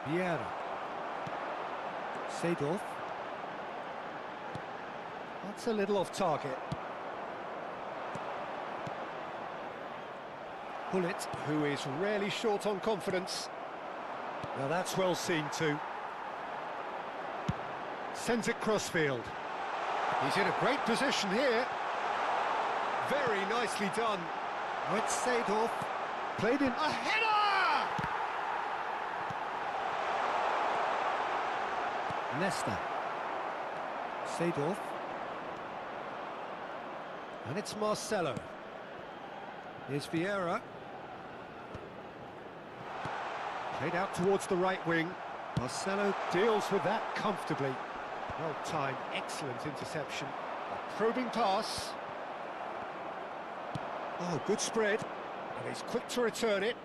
Vieira. Seedorf. That's a little off target. Hullet, who is rarely short on confidence. Now that's well seen too. Sends it crossfield. He's in a great position here. Very nicely done. Now it's Seedorf. Played in. A header! Nesta. Seedorf. And it's Marcelo. Here's Vieira. Played out towards the right wing. Marcelo deals with that comfortably. Well timed, excellent interception. A probing pass. Oh, good spread. And he's quick to return it.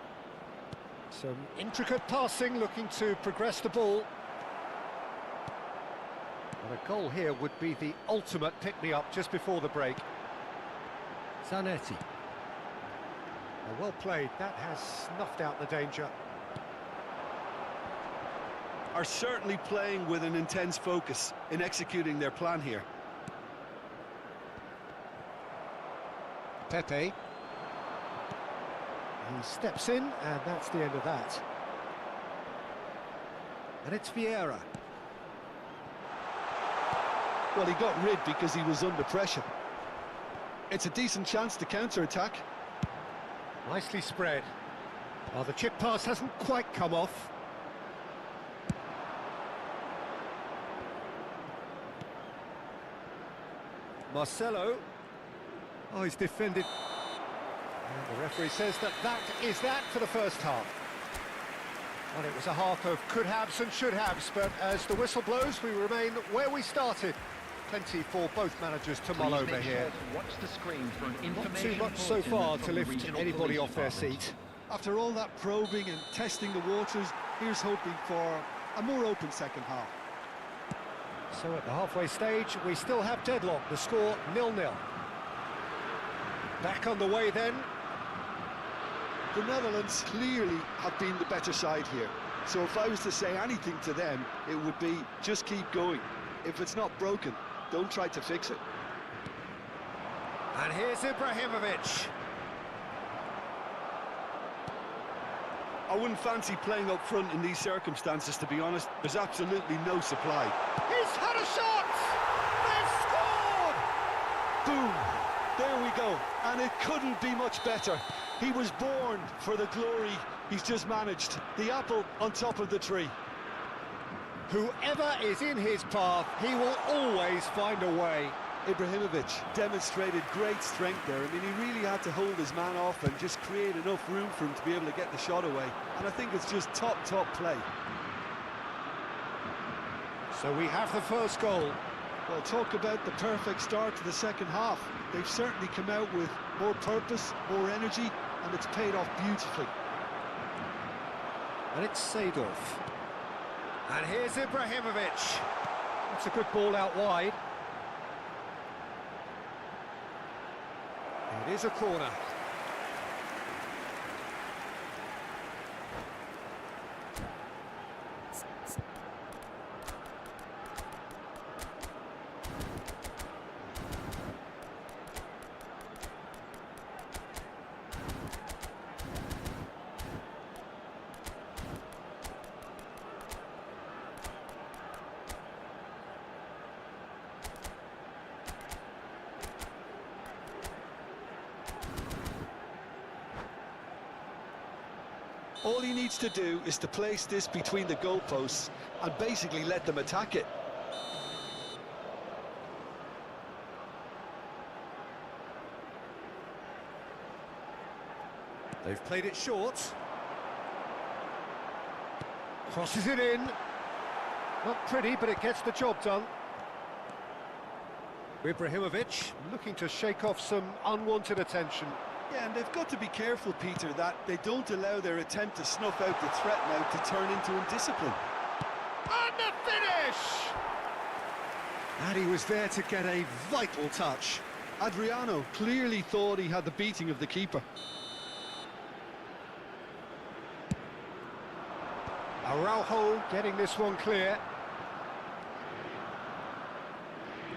Some intricate passing, looking to progress the ball. And a goal here would be the ultimate pick-me-up just before the break. Zanetti. Well played, that has snuffed out the danger. are certainly playing with an intense focus in executing their plan here. Pepe. He steps in, and that's the end of that. And it's Vieira. Well, he got rid because he was under pressure. It's a decent chance to counter-attack. Nicely spread. Oh, the chip pass hasn't quite come off. Marcelo. Oh, he's defended. And the referee says that is that for the first half. Well, it was a half of could-haves and should-haves, but as the whistle blows, we remain where we started. Plenty for both managers to mull over here. Watch the screen for an Not too much so far to lift anybody off their seat. After all that probing and testing the waters, here's hoping for a more open second half. So at the halfway stage, we still have deadlock. The score 0-0. Back on the way then. The Netherlands clearly have been the better side here. So if I was to say anything to them, it would be just keep going. If it's not broken, don't try to fix it. And here's Ibrahimovic. I wouldn't fancy playing up front in these circumstances, to be honest. There's absolutely no supply. He's had a shot! They've scored! Boom! There we go. And it couldn't be much better. He was born for the glory he's just managed. The apple on top of the tree. Whoever is in his path, he will always find a way. Ibrahimovic demonstrated great strength there. I mean, he really had to hold his man off and just create enough room for him to be able to get the shot away. And I think it's just top play. So we have the first goal. Well, talk about the perfect start to the second half. They've certainly come out with more purpose, more energy, and it's paid off beautifully. And it's Seedorf. And here's Ibrahimovic. That's a good ball out wide. It is a corner. All he needs to do is to place this between the goalposts and basically let them attack it. They've played it short. Crosses it in. Not pretty, but it gets the job done. Ibrahimovic looking to shake off some unwanted attention. Yeah, and they've got to be careful, Peter, that they don't allow their attempt to snuff out the threat now to turn into indiscipline. And the finish! And he was there to get a vital touch. Adriano clearly thought he had the beating of the keeper. Araujo getting this one clear.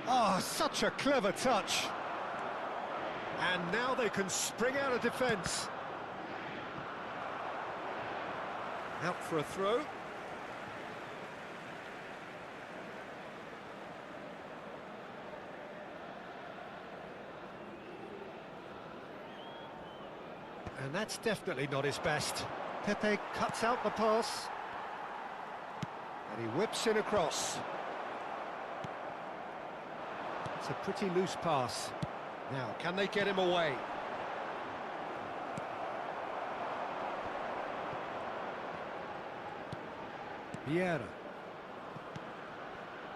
Oh, such a clever touch. And now they can spring out of defence. Out for a throw. And that's definitely not his best. Pepe cuts out the pass. And he whips in across. It's a pretty loose pass. Now, can they get him away? Vieira.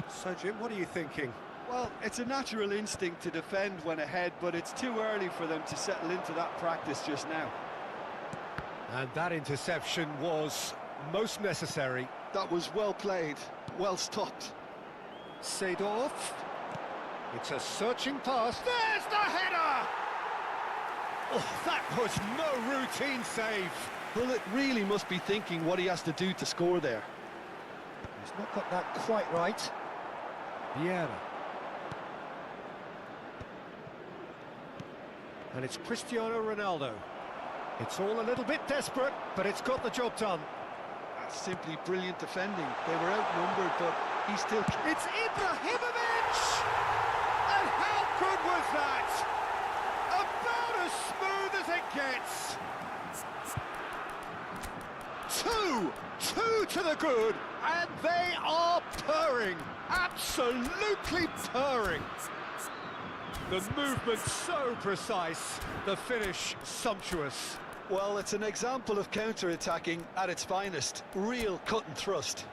So, Jim, what are you thinking? Well, it's a natural instinct to defend when ahead, but it's too early for them to settle into that practice just now. And that interception was most necessary. That was well played, well stopped. Seedorf. It's a searching pass. There's the header! Oh, that was no routine save. Well, it really must be thinking what he has to do to score there. He's not got that quite right. Vieira. And it's Cristiano Ronaldo. It's all a little bit desperate, but it's got the job done. That's simply brilliant defending. They were outnumbered, but he still... It's Ibrahimovic! And how good was that? About as smooth as it gets. Two to the good, and they are purring. Absolutely purring. The movement so precise, the finish sumptuous. Well, it's an example of counter-attacking at its finest. Real cut and thrust.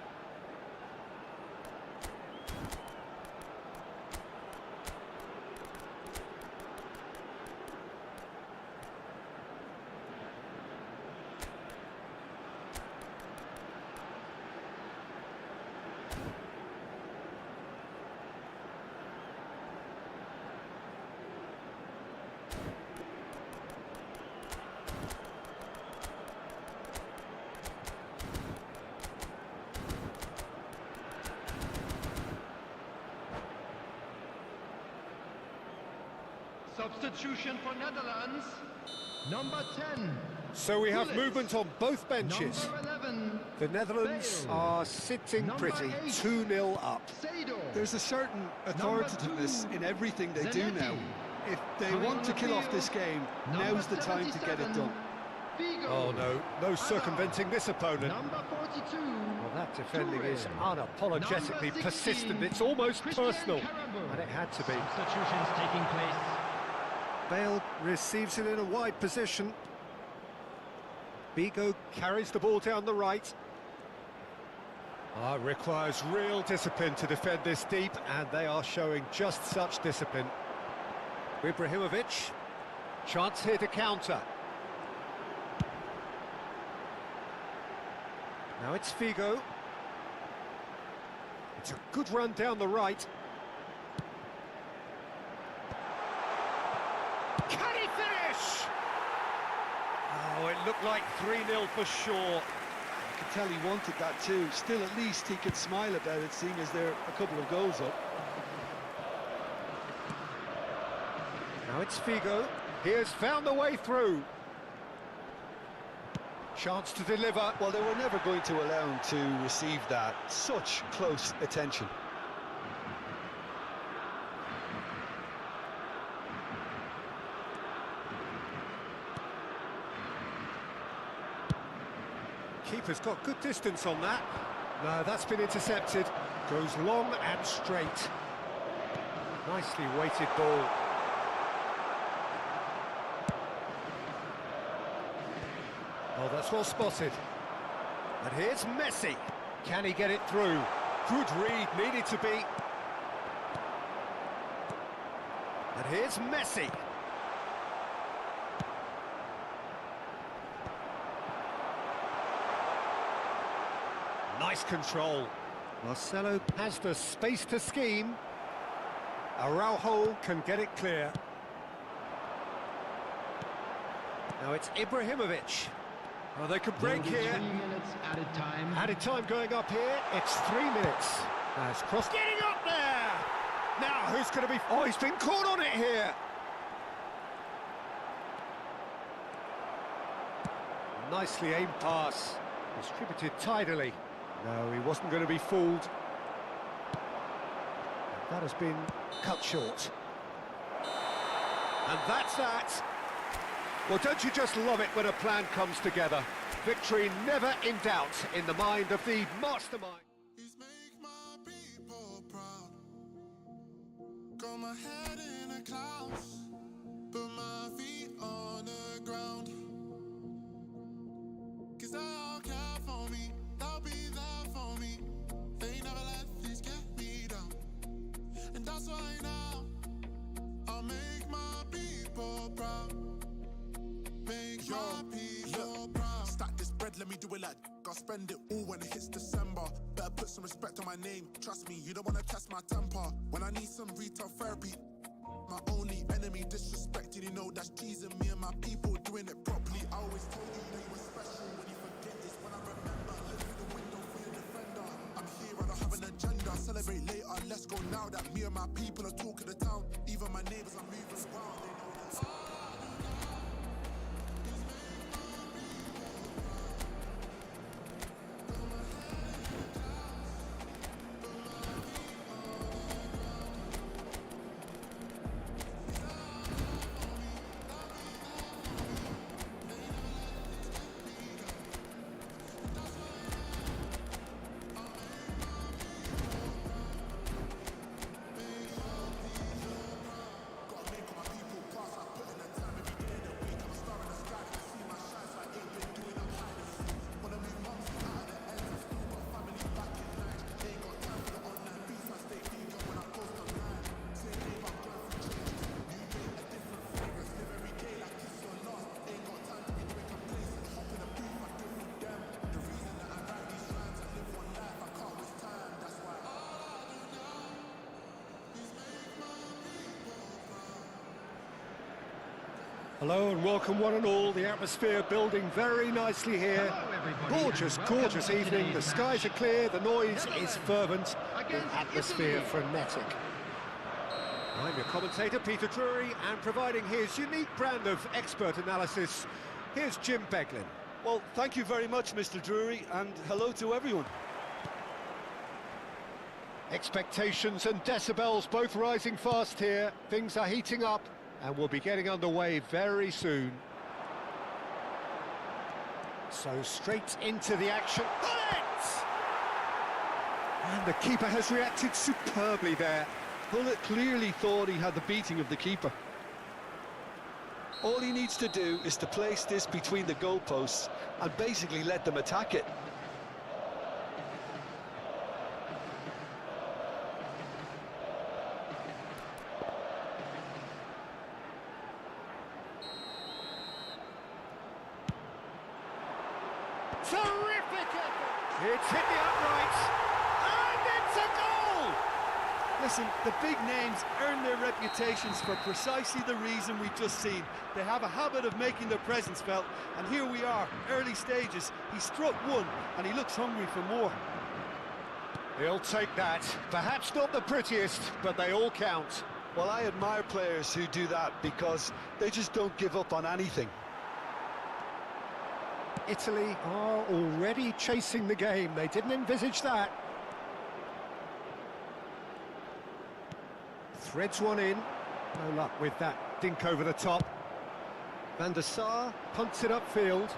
Substitution for Netherlands. Number 10. So we have Gullit. movement on both benches. Number 11. The Netherlands Bale. are sitting Number pretty, 8. 2-0 up. Sado. There's a certain authoritativeness in everything they do Zanetti. now. If they Coming want on to the kill off field. this game, Number now's the time to get it 77. done. Figo. Oh no circumventing this opponent. Number 42. Well, that defending Toure. is unapologetically Number 16. persistent. It's almost Christian personal. Carambeu. And it had to be. Substitutions taking place. Bale receives it in a wide position. Figo carries the ball down the right. It requires real discipline to defend this deep, and they are showing just such discipline. Ibrahimovic, chance here to counter. Now it's Figo. It's a good run down the right. Can he finish? Oh, it looked like 3-0 for sure. I could tell he wanted that too. Still, at least he could smile about it, seeing as they're a couple of goals up. Now it's Figo. He has found the way through. Chance to deliver. Well, they were never going to allow him to receive that. Such close attention. Keeper's got good distance on that. No, that's been intercepted. Goes long and straight. Nicely weighted ball. Oh, that's well spotted. And here's Messi. Can he get it through? Good read, needed to be. And here's Messi. Nice control. Marcelo has the space to scheme. Araujo can get it clear. Now it's Ibrahimovic. Oh, they could break There'll be here. 3 minutes added time. Added time going up here. It's 3 minutes. Now it's cross. Getting up there! Now who's going to be... Oh, he's been caught on it here. Nicely aimed pass. Distributed tidily. No, he wasn't going to be fooled. That has been cut short. And that's that. Well, don't you just love it when a plan comes together? Victory never in doubt in the mind of the mastermind. Please make my people proud. Got my head in the clouds, put my feet on the ground. 'Cause they all care for me, they'll be there for me. They never let this get me down. And that's why now I'll make my people proud. Make my people proud. Stack this bread, let me do it like I'll spend it all when it hits December. Better put some respect on my name. Trust me, you don't wanna test my temper. When I need some retail therapy, my only enemy disrespected. You know that's teasing me and my people doing it properly. I always told you that you were special. When you forget is when I remember. Look through the window for your defender. I'm here at I'll celebrate later. Let's go now that me and my people are talking the town. Even my neighbors are moving around. They know that. Hello and welcome one and all. The atmosphere building very nicely here. Gorgeous, gorgeous evening. The skies are clear, the noise is fervent, the atmosphere frenetic. I'm your commentator, Peter Drury, and providing his unique brand of expert analysis, here's Jim Beglin. Well, thank you very much, Mr. Drury, and hello to everyone. Expectations and decibels both rising fast here. Things are heating up, and we'll be getting underway very soon. So straight into the action. Bullet! And the keeper has reacted superbly there. Pullet clearly thought he had the beating of the keeper. All he needs to do is to place this between the goalposts and basically let them attack it. Terrific effort! It's hit the uprights, and it's a goal! Listen, the big names earn their reputations for precisely the reason we've just seen. They have a habit of making their presence felt, and here we are, early stages. He struck one, and he looks hungry for more. He'll take that. Perhaps not the prettiest, but they all count. Well, I admire players who do that because they just don't give up on anything. Italy are already chasing the game. They didn't envisage that. Threads one in. No luck with that dink over the top. Van der Sar punts it upfield.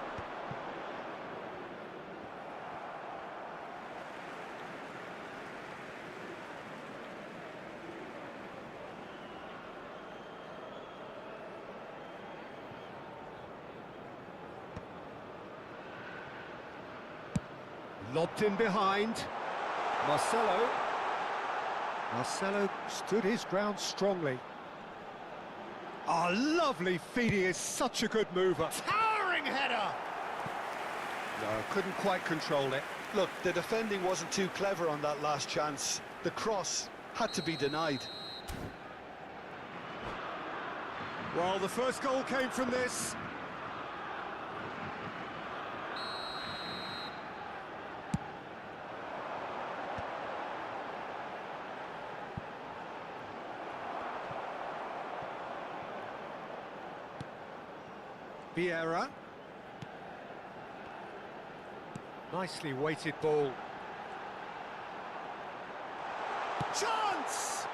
Lobbed in behind. Marcelo stood his ground strongly. Oh, lovely feed. He is such a good mover. Towering header! No, couldn't quite control it. Look, the defending wasn't too clever on that last chance. The cross had to be denied. Well, the first goal came from this. Vieira. Nicely weighted ball. Chance!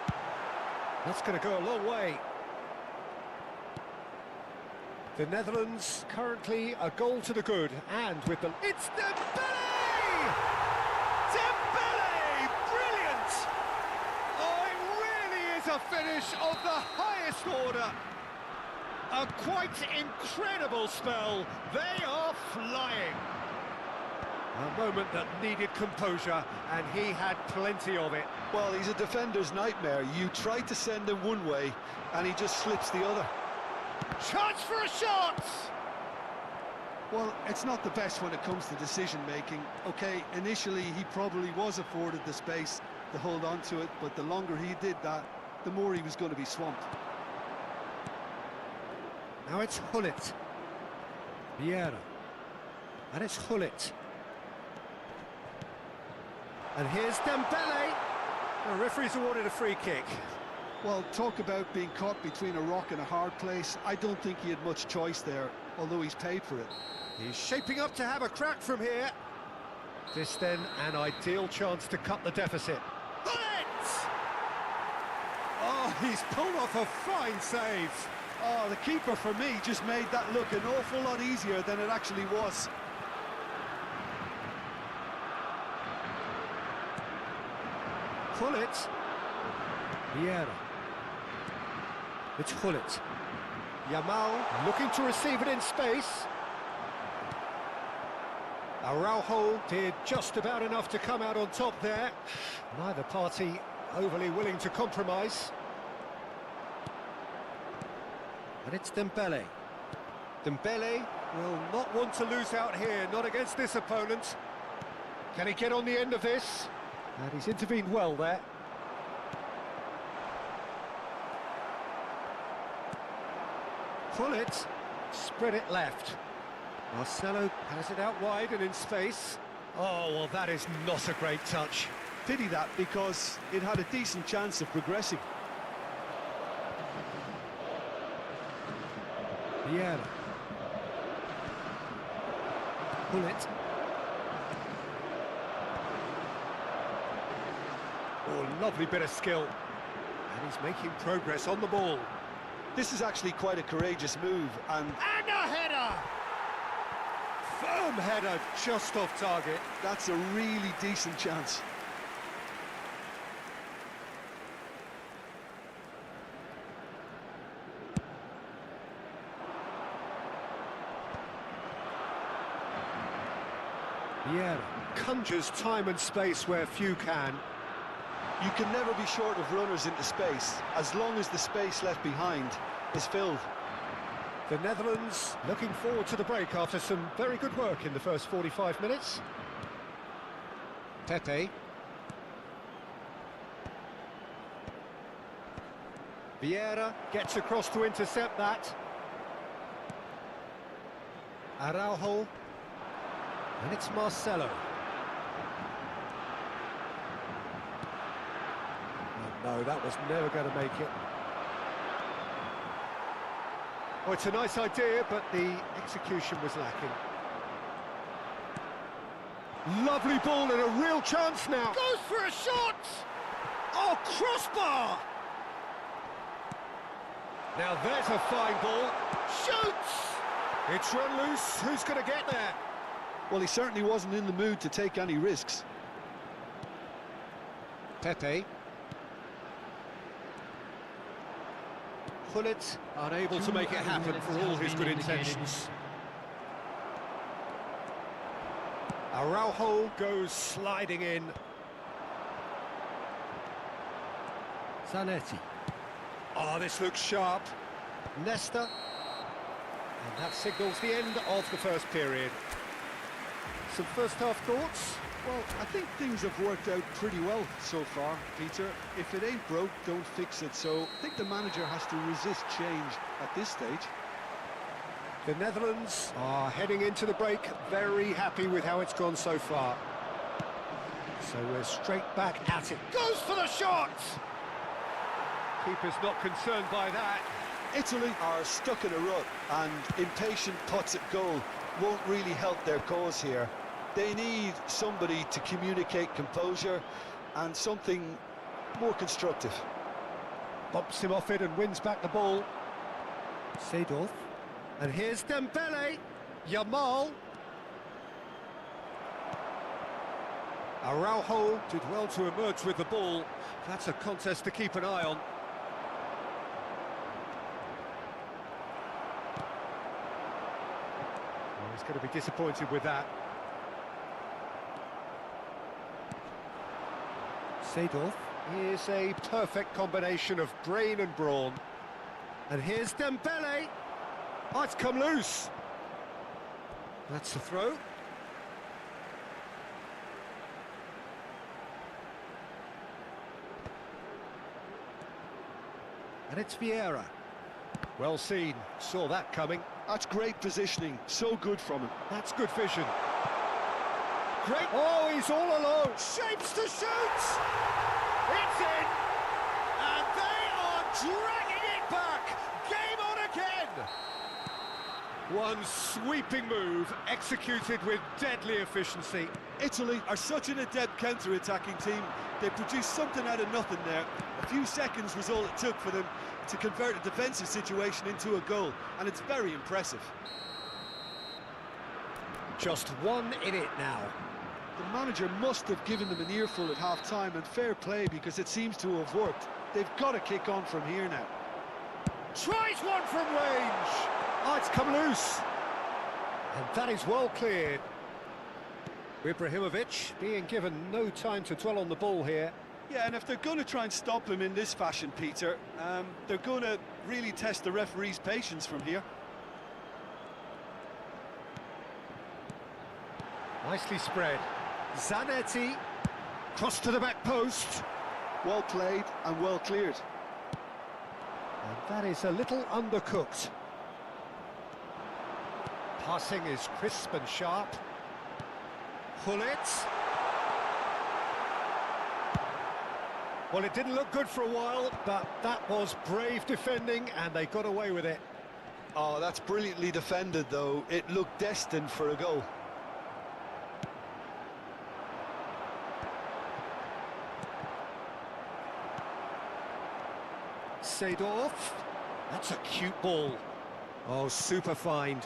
That's going to go a long way. The Netherlands currently a goal to the good, and with the... It's Dembele! Dembele! Brilliant! Oh, it really is a finish of the highest order. A quite incredible spell. They are flying. A moment that needed composure, and he had plenty of it. Well, he's a defender's nightmare. You try to send him one way, and he just slips the other. Chance for a shot! Well, it's not the best when it comes to decision-making. Okay, initially he probably was afforded the space to hold on to it, but the longer he did that, the more he was going to be swamped. Now it's Hullet. Vieira. And it's Hullet. And here's Dembele. The referee's awarded a free kick. Well, talk about being caught between a rock and a hard place. I don't think he had much choice there, although he's paid for it. He's shaping up to have a crack from here. This then, an ideal chance to cut the deficit. Bullets! Oh, he's pulled off a fine save. Oh, the keeper, for me, just made that look an awful lot easier than it actually was. Gullit. Vieira. It's Gullit. Yamal looking to receive it in space. Araujo did just about enough to come out on top there. Neither party overly willing to compromise. And it's Dembele. Dembele will not want to lose out here, not against this opponent. Can he get on the end of this? And he's intervened well there. Gullit, spread it left. Marcelo has it out wide and in space. Oh, well, that is not a great touch. Pity that, because it had a decent chance of progressing. Vieira. Gullit. Oh, lovely bit of skill. And he's making progress on the ball. This is actually quite a courageous move, and a header! Firm header, just off target. that's a really decent chance. Vieira conjures time and space where few can. You can never be short of runners into space, as long as the space left behind is filled. The Netherlands looking forward to the break after some very good work in the first 45 minutes. Pepe. Vieira gets across to intercept that. Araujo. And it's Marcelo. Oh, no, that was never going to make it. Oh, it's a nice idea, but the execution was lacking. Lovely ball and a real chance now. Goes for a shot! Oh, crossbar! Now there's a fine ball. Shoots! It's run loose. Who's going to get there? Well, he certainly wasn't in the mood to take any risks. Pepe. Gullit unable to make it happen for all his good intentions. Araujo goes sliding in. Zanetti. Oh, this looks sharp. Nesta. And that signals the end of the first period. Some first half thoughts? Well, I think things have worked out pretty well so far, Peter. If it ain't broke, don't fix it. So I think the manager has to resist change at this stage. The Netherlands are heading into the break very happy with how it's gone so far. So we're straight back at it. Goes for the shot! Keeper's not concerned by that. Italy are stuck in a rut, and impatient putts at goal won't really help their cause here. They need somebody to communicate composure and something more constructive. Bumps him off it and wins back the ball. Seedorf. And here's Dembele. Yamal. Araujo did well to emerge with the ball. That's a contest to keep an eye on. Oh, he's going to be disappointed with that. Seedorf. Here's a perfect combination of brain and brawn. And here's Dembele. Oh, it's come loose. That's the throw. And it's Vieira. Well seen. Saw that coming. That's great positioning. So good from him. That's good vision. Great. Oh, he's all alone. Shapes to shoot. It's in! And they are dragging it back! Game on again! One sweeping move, executed with deadly efficiency. Italy are such an adept counter-attacking team. They produced something out of nothing there. A few seconds was all it took for them to convert a defensive situation into a goal, and it's very impressive. Just one in it now. The manager must have given them an earful at half-time, and fair play, because it seems to have worked. They've got to kick on from here now. Tries one from range! Oh, it's come loose. And that is well cleared. Ibrahimovic being given no time to dwell on the ball here. Yeah, and if they're going to try and stop him in this fashion, Peter, they're going to really test the referee's patience from here. Nicely spread. Zanetti, cross to the back post. Well played and well cleared. And that is a little undercooked. Passing is crisp and sharp. Hullet. Well, it didn't look good for a while, but that was brave defending, and they got away with it. Oh, that's brilliantly defended, though. It looked destined for a goal. Seedorf. That's a cute ball. Oh, super find.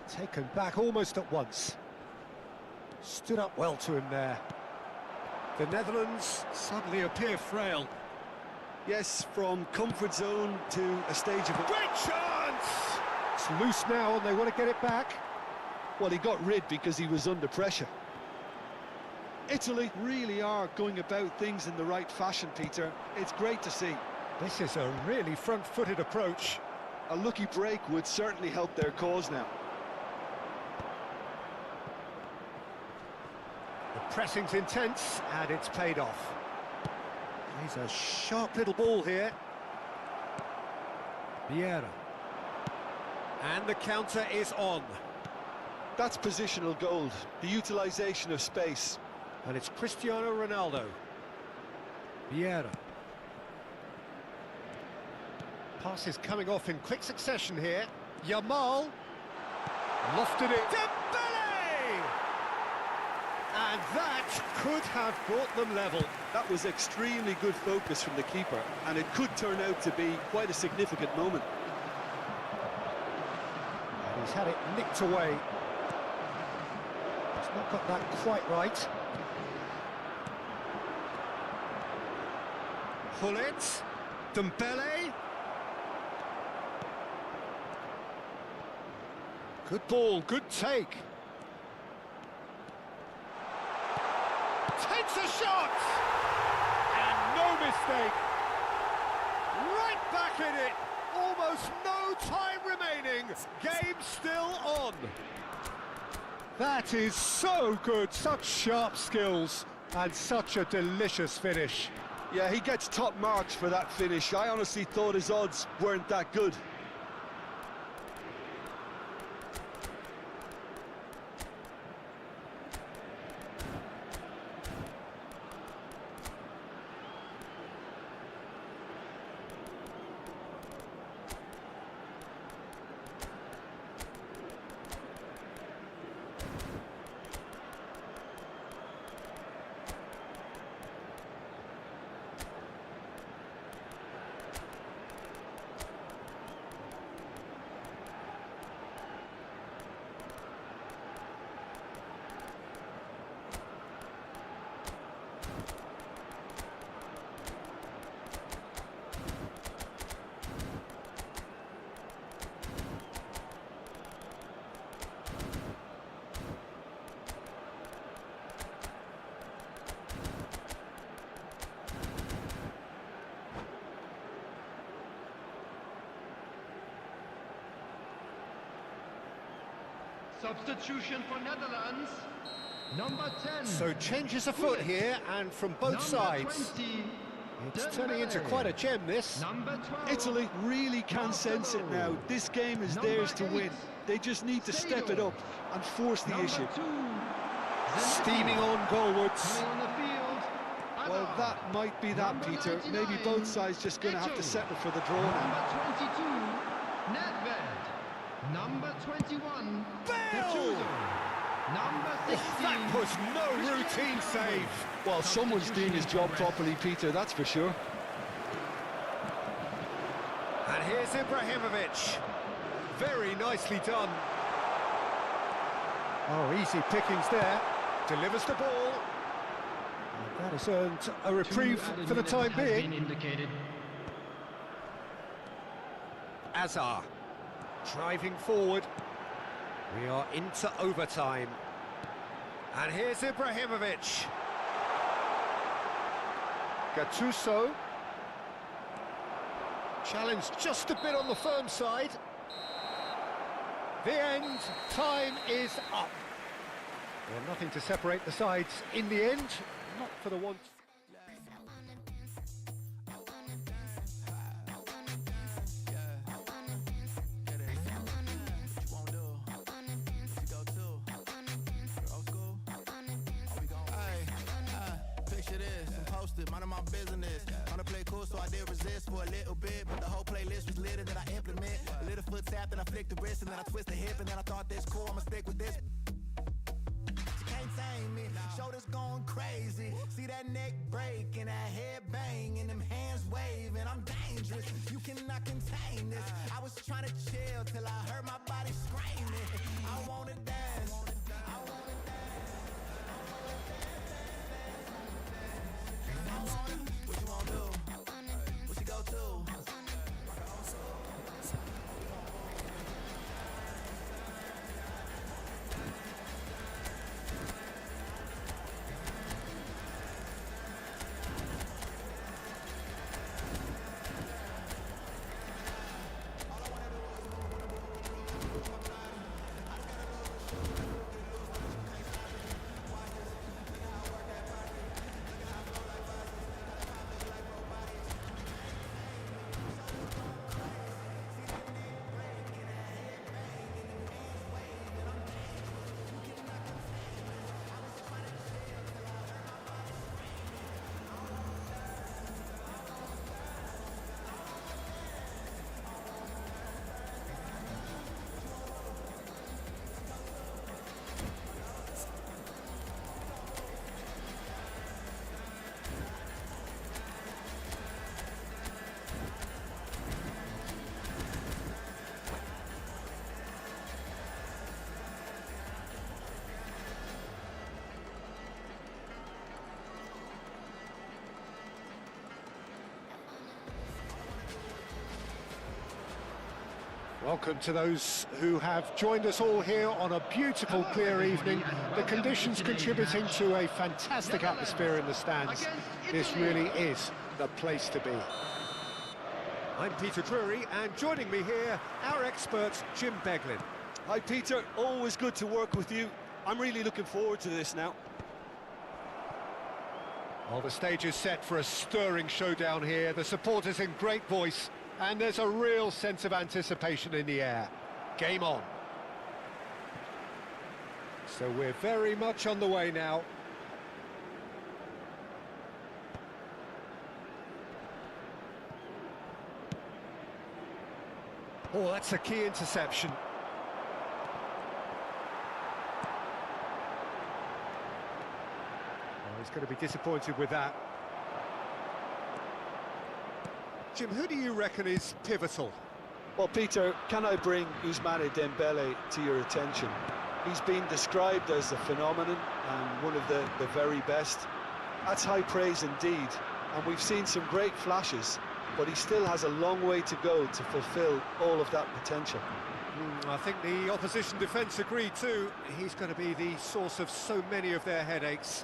Taken back almost at once. Stood up well to him there. The Netherlands suddenly appear frail. Yes, from comfort zone to a stage of... Great chance! It's loose now and they want to get it back. Well, he got rid because he was under pressure. Italy really are going about things in the right fashion, Peter. It's great to see. This is a really front-footed approach. A lucky break would certainly help their cause now. The pressing's intense, and it's paid off. He's a sharp little ball here. Vieira. And the counter is on. That's positional gold, the utilisation of space. And it's Cristiano Ronaldo. Vieira. Pass is coming off in quick succession here. Yamal. Lofted it. Dembele! And that could have brought them level. That was extremely good focus from the keeper, and it could turn out to be quite a significant moment. And he's had it nicked away. He's not got that quite right. Hullet. Dembele. Good ball, good take. Takes a shot! And no mistake. Right back in it. Almost no time remaining. Game still on. That is so good. Such sharp skills and such a delicious finish. Yeah, he gets top marks for that finish. I honestly thought his odds weren't that good. Substitution for Netherlands. Number 10. So changes afoot here, and from both Number sides. 20. It's turning into quite a gem, this. Number 12. Italy really can sense it now. This game is theirs to win. They just need to step it up and force the Number issue. 2. Steaming on goalwards. Coming on the field. Well, Hazard. that might be that, Number Peter. 99, Maybe both sides just going to have to Mitchell. settle for the draw now. Number 22, Nedved. Number 21, Bale! Gattuso. Number 16. That was no routine save. Well, someone's doing his job properly, Peter, that's for sure. And here's Ibrahimovic. Very nicely done. Oh, easy pickings there. Delivers the ball. And that has earned a reprieve Two added for the minutes time has being. been indicated. Azar driving forward. We are into overtime. And here's Ibrahimovic. Gattuso. Challenge just a bit on the firm side. The end. Time is up. Well, nothing to separate the sides in the end. Not for the want. Mind my business. Wanna play cool, so I did resist for a little bit. But the whole playlist was lit and then I implement. A little foot tap, then I flick the wrist, and then I twist the hip, and then I thought this cool, I'ma stick with this. She can't tame me, shoulders going crazy. See that neck break and that head bang and them hands waving. I'm dangerous, you cannot contain this. I was trying to chill till I heard my body screaming. I wanna dance, I wanna dance. What you wanna do? What you go to? Welcome to those who have joined us all here on a beautiful, clear evening. The conditions contributing to a fantastic atmosphere in the stands. This really is the place to be. I'm Peter Drury, and joining me here, our expert, Jim Beglin. Hi, Peter. Always good to work with you. I'm really looking forward to this now. Well, the stage is set for a stirring showdown here. The supporters in great voice, and there's a real sense of anticipation in the air. Game on. So we're very much on the way now. Oh, that's a key interception. Oh, he's going to be disappointed with that. Jim, who do you reckon is pivotal? Well, Peter, can I bring Ousmane Dembele to your attention? He's been described as a phenomenon and one of the very best. That's high praise indeed, and we've seen some great flashes, but he still has a long way to go to fulfill all of that potential. I think the opposition defence agree too. He's going to be the source of so many of their headaches.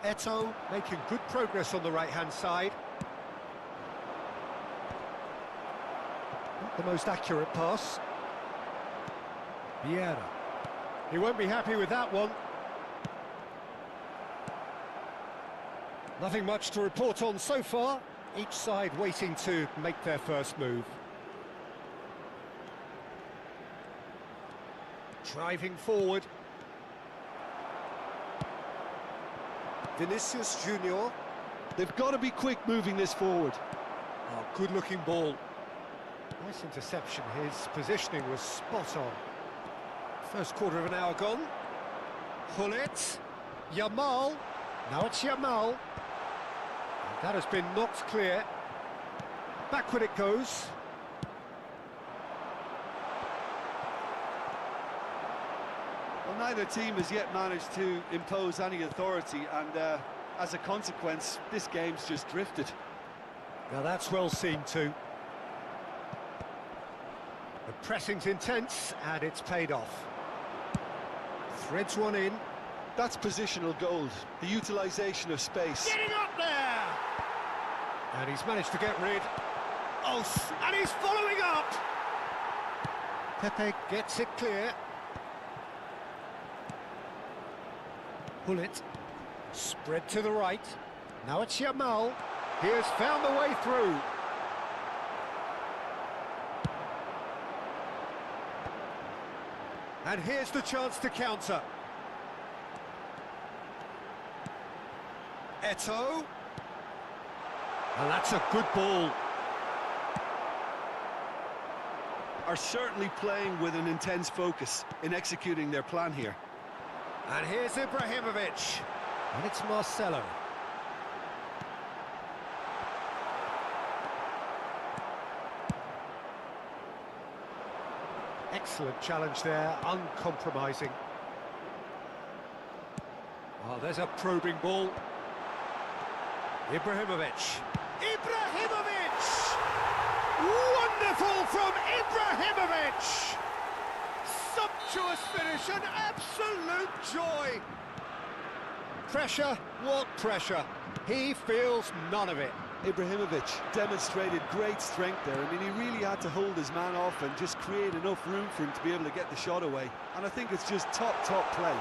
Eto'o making good progress on the right-hand side. Not the most accurate pass. Vieira. He won't be happy with that one. Nothing much to report on so far. Each side waiting to make their first move. Driving forward. Vinicius Junior. They've got to be quick moving this forward. Oh, good-looking ball. Nice interception. His positioning was spot on. First quarter of an hour gone. Hullet. Yamal. Now it's Yamal. And that has been knocked clear. Backward it goes. Well, neither team has yet managed to impose any authority, and as a consequence, this game's just drifted. Now that's well seen too. The pressing's intense, and it's paid off. Threads one in. That's positional gold, the utilisation of space. Getting up there! And he's managed to get rid. Oh, and he's following up! Pepe gets it clear. Hullet. Spread to the right. Now it's Yamal. He has found the way through. And here's the chance to counter. Eto'o. And that's a good ball. Are certainly playing with an intense focus in executing their plan here. And here's Ibrahimovic. And it's Marcelo. Excellent challenge there, uncompromising. Oh, there's a probing ball. Ibrahimovic. Ibrahimovic! Wonderful from Ibrahimovic! Sumptuous finish, an absolute joy! Pressure, what pressure? He feels none of it. Ibrahimovic demonstrated great strength there. I mean, he really had to hold his man off and just create enough room for him to be able to get the shot away. And I think it's just top play.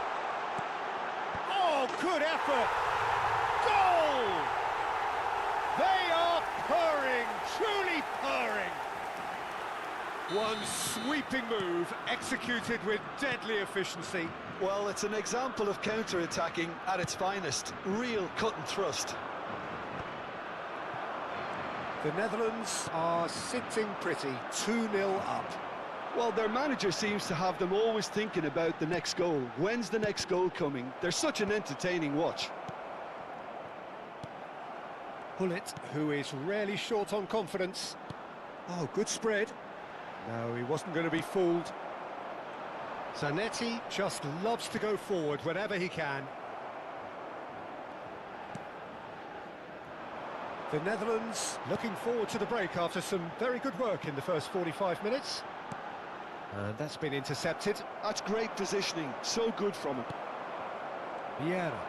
Oh, good effort! Goal! They are purring, truly purring. One sweeping move, executed with deadly efficiency. Well, it's an example of counter-attacking at its finest. Real cut and thrust. The Netherlands are sitting pretty, 2-0 up. Well, their manager seems to have them always thinking about the next goal. When's the next goal coming? They're such an entertaining watch. Hullet, who is rarely short on confidence. Oh, good spread. No, he wasn't going to be fooled. Zanetti just loves to go forward whenever he can. The Netherlands looking forward to the break after some very good work in the first 45 minutes. And that's been intercepted. That's great positioning, so good from him. Vieira.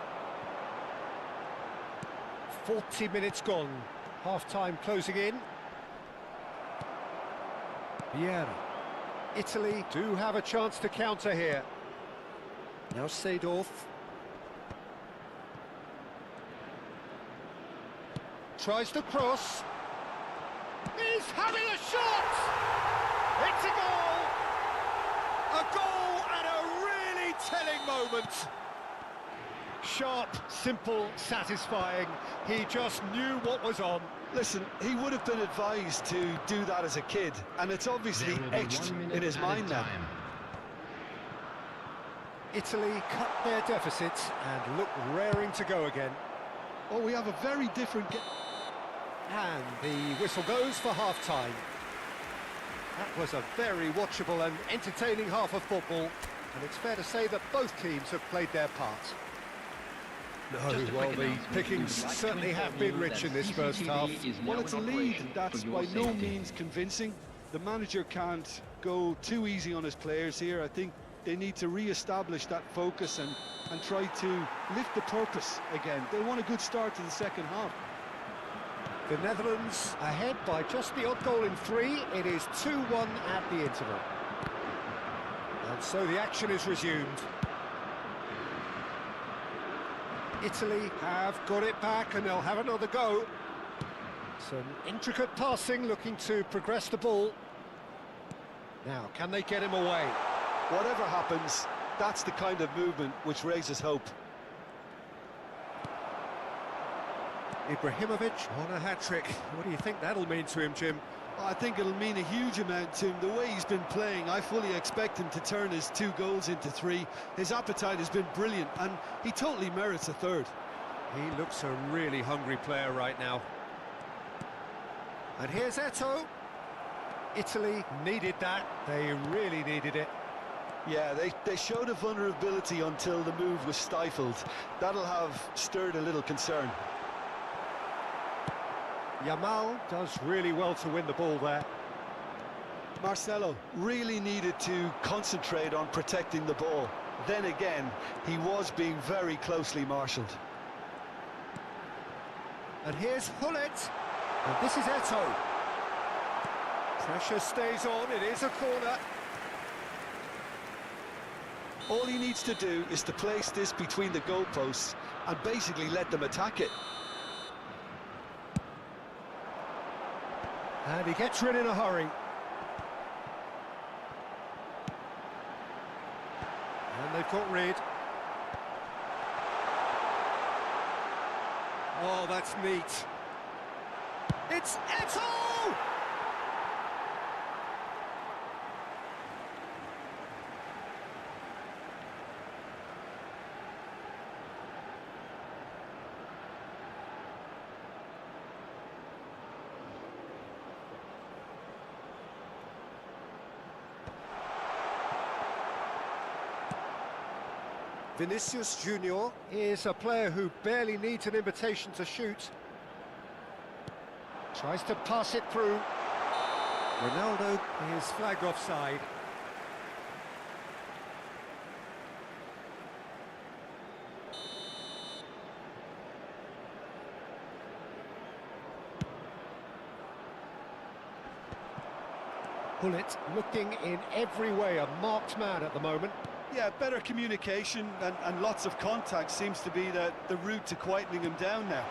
40 minutes gone, half-time closing in. Vieira. Italy do have a chance to counter here. Now Seedorf. Tries to cross. He's having a shot! It's a goal! A goal at a really telling moment. Sharp, simple, satisfying. He just knew what was on. Listen, he would have been advised to do that as a kid, and it's obviously etched in his mind now. Italy cut their deficit and look raring to go again. Oh, we have a very different game. And the whistle goes for half-time. That was a very watchable and entertaining half of football, and it's fair to say that both teams have played their part. No, well, the pickings certainly have been rich in this first half. Well, it's a lead that's by no means convincing. The manager can't go too easy on his players here. I think they need to re-establish that focus and try to lift the purpose again. They want a good start to the second half. The Netherlands ahead by just the odd goal in 3. It is 2-1 at the interval. And so the action is resumed. Italy have got it back and they'll have another go. Some intricate passing, looking to progress the ball. Now, can they get him away? Whatever happens, that's the kind of movement which raises hope. Ibrahimovic on a hat-trick. What do you think that'll mean to him, Jim? I think it'll mean a huge amount to him. The way he's been playing, I fully expect him to turn his 2 goals into 3. His appetite has been brilliant, and he totally merits a 3rd. He looks a really hungry player right now. And here's Eto'o. Italy needed that. They really needed it. Yeah, they showed a vulnerability until the move was stifled. That'll have stirred a little concern. Yamal does really well to win the ball there. Marcelo really needed to concentrate on protecting the ball. Then again, he was being very closely marshalled. And here's Hullet. And this is Eto'o. Pressure stays on, it is a corner. All he needs to do is to place this between the goalposts and basically let them attack it. And he gets rid in a hurry. And they've got rid. Oh, that's neat. It's Eto'o! Vinicius Junior is a player who barely needs an invitation to shoot. Tries to pass it through. Ronaldo is flagged offside. Hullet looking in every way a marked man at the moment. Yeah, better communication and lots of contact seems to be the route to quietening him down now.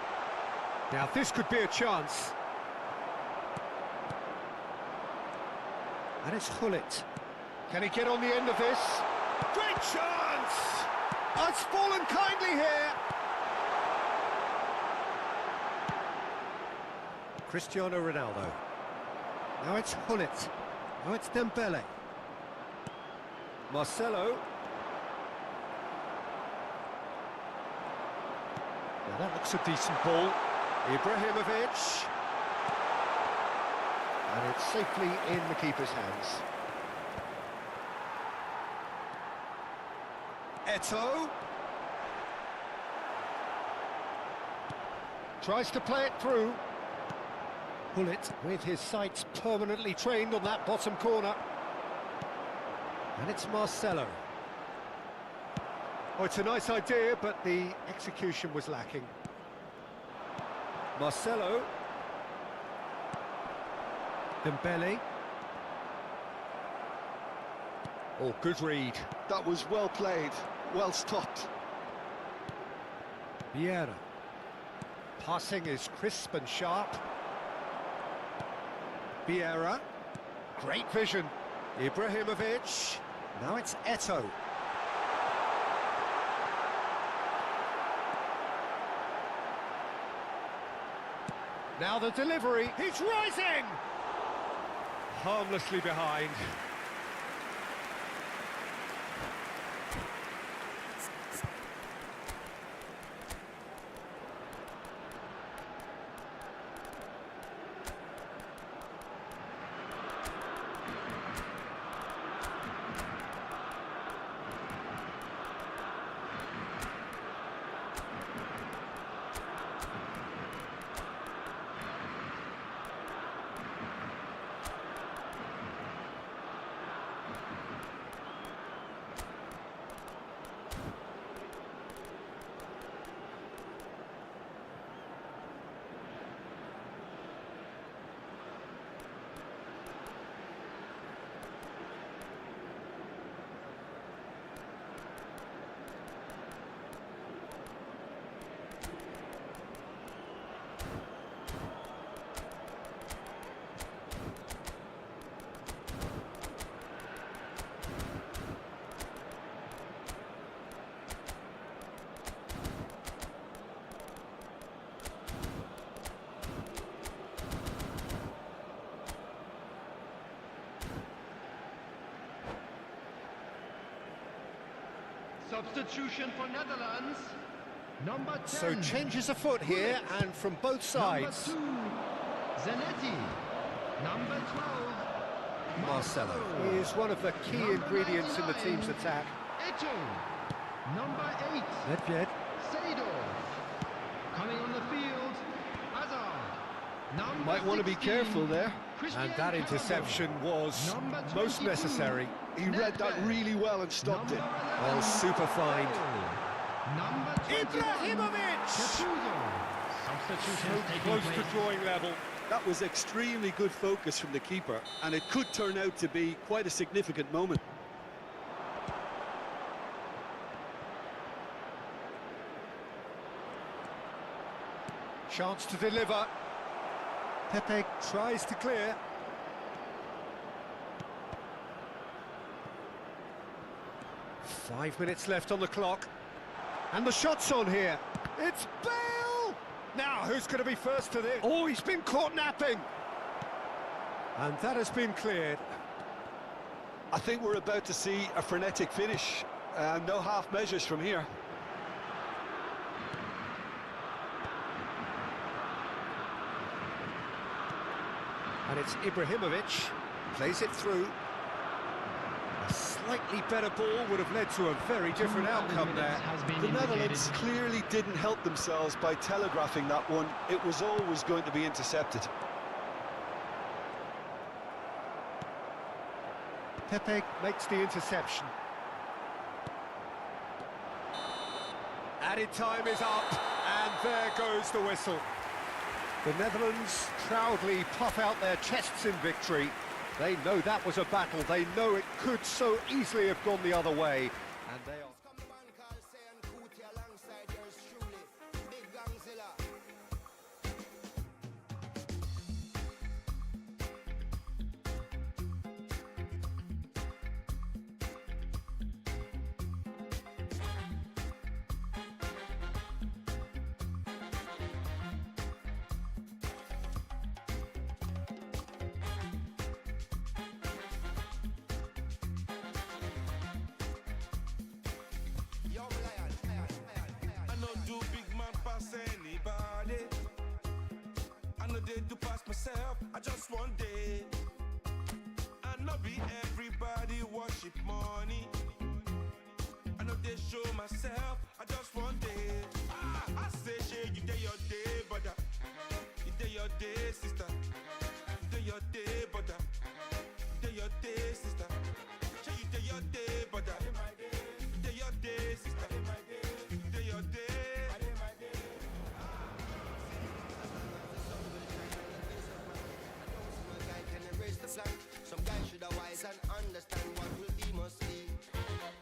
Now this could be a chance. And it's Hullet. Can he get on the end of this? Great chance! Oh, it's fallen kindly here. Cristiano Ronaldo. Now it's Hullet. Now it's Dembele. Marcelo. Now that looks a decent ball. Ibrahimovic. And it's safely in the keeper's hands. Eto'o. Tries to play it through. Hullet with his sights permanently trained on that bottom corner. And it's Marcelo. Oh, it's a nice idea, but the execution was lacking. Marcelo. Dembele. Oh, good read. That was well played, well stopped. Vieira. Passing is crisp and sharp. Vieira. Great vision. Ibrahimovic. Now it's Eto'o. Now the delivery. He's rising! Harmlessly behind. Substitution for Netherlands. Number 10. So changes afoot here, and from both sides. Number 2, Zanetti. Number 12, Marcelo is one of the key Number ingredients in the 99, team's attack. Eto'o. Number 8, Nedved. Seedorf. Coming on the field, Hazard. Number Might want to be 16, careful there. Cristiano And that Ronaldo. interception was Number most 22, necessary. He read that Nedved. really well and stopped it. Number Oh, 11, super find. Number 21, Ibrahimovic! Gattuso. Substitutions taking Close place. to drawing level. That was extremely good focus from the keeper, and it could turn out to be quite a significant moment. Chance to deliver. Pepe tries to clear. Five minutes left on the clock. And the shot's on here. It's Bale! Now, who's going to be first to this? Oh, he's been caught napping. And that has been cleared. I think we're about to see a frenetic finish. No half measures from here. And it's Ibrahimovic. Plays it through. A slightly better ball would have led to a very different outcome there. Has been The indicated. Netherlands clearly didn't help themselves by telegraphing that one. It was always going to be intercepted. Pepe makes the interception. Added time is up, and there goes the whistle. The Netherlands proudly puff out their chests in victory. They know that was a battle. They know it could so easily have gone the other way. And they are... I know do big man pass anybody. I know they do pass myself. I just one day. I know be everybody worship money. I know they show myself. I just one day. I say shit, you day your day, brother. You day your day, sister. You day your day, brother. You day your day, sister. Say you day your day, brother. You day your day, sister. You day your day. Some guys should have wise and understand what will be must be.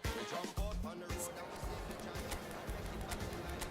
We jump out on the road and we save the chance. Make it back to life.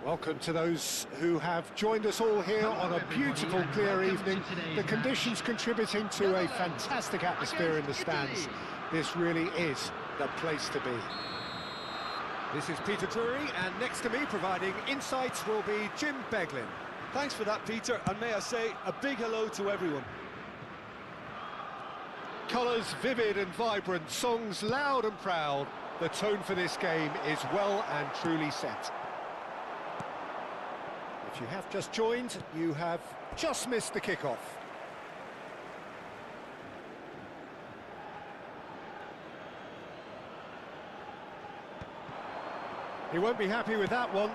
Welcome to those who have joined us all here on a beautiful, clear evening. The conditions contributing to a fantastic atmosphere in the stands. This really is the place to be. This is Peter Drury, and next to me providing insights will be Jim Beglin. Thanks for that, Peter, and may I say a big hello to everyone. Colours vivid and vibrant, songs loud and proud. The tone for this game is well and truly set. If you have just joined, you have just missed the kickoff. He won't be happy with that one.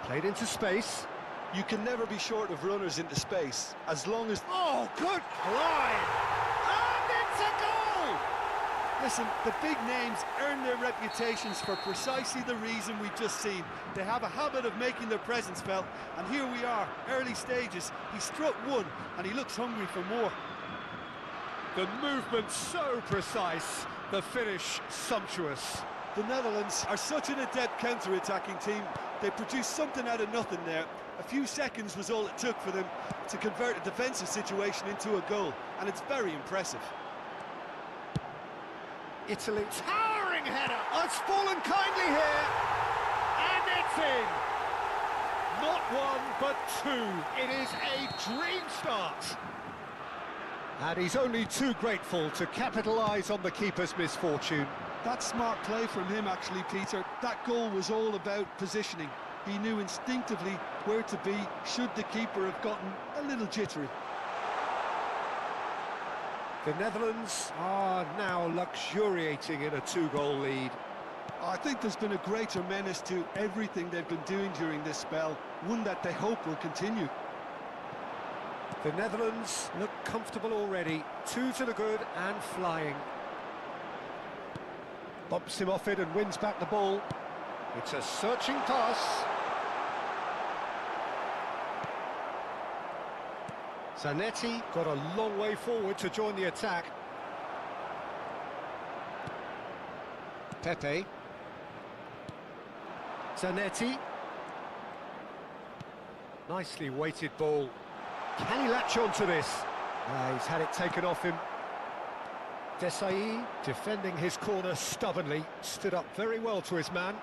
Played into space. You can never be short of runners into space, as long as... Oh, good glide! And it's a goal! Listen, the big names earn their reputations for precisely the reason we've just seen. They have a habit of making their presence felt, and here we are, early stages. He struck one, and he looks hungry for more. The movement so precise, the finish sumptuous. The Netherlands are such an adept counter-attacking team. They produced something out of nothing there. A few seconds was all it took for them to convert a defensive situation into a goal, and it's very impressive. Italy, towering header, has fallen kindly here, and it's in. Not one, but two. It is a dream start. And he's only too grateful to capitalise on the keeper's misfortune. That's smart play from him, actually, Peter. That goal was all about positioning. He knew instinctively where to be should the keeper have gotten a little jittery. The Netherlands are now luxuriating in a two-goal lead. I think there's been a greater menace to everything they've been doing during this spell, one that they hope will continue. The Netherlands look comfortable already. 2 to the good and flying. Bumps him off it and wins back the ball. It's a searching pass. Zanetti got a long way forward to join the attack. Pepe. Zanetti. Nicely weighted ball. Can he latch on to this? He's had it taken off him. Desai, defending his corner stubbornly, stood up very well to his man.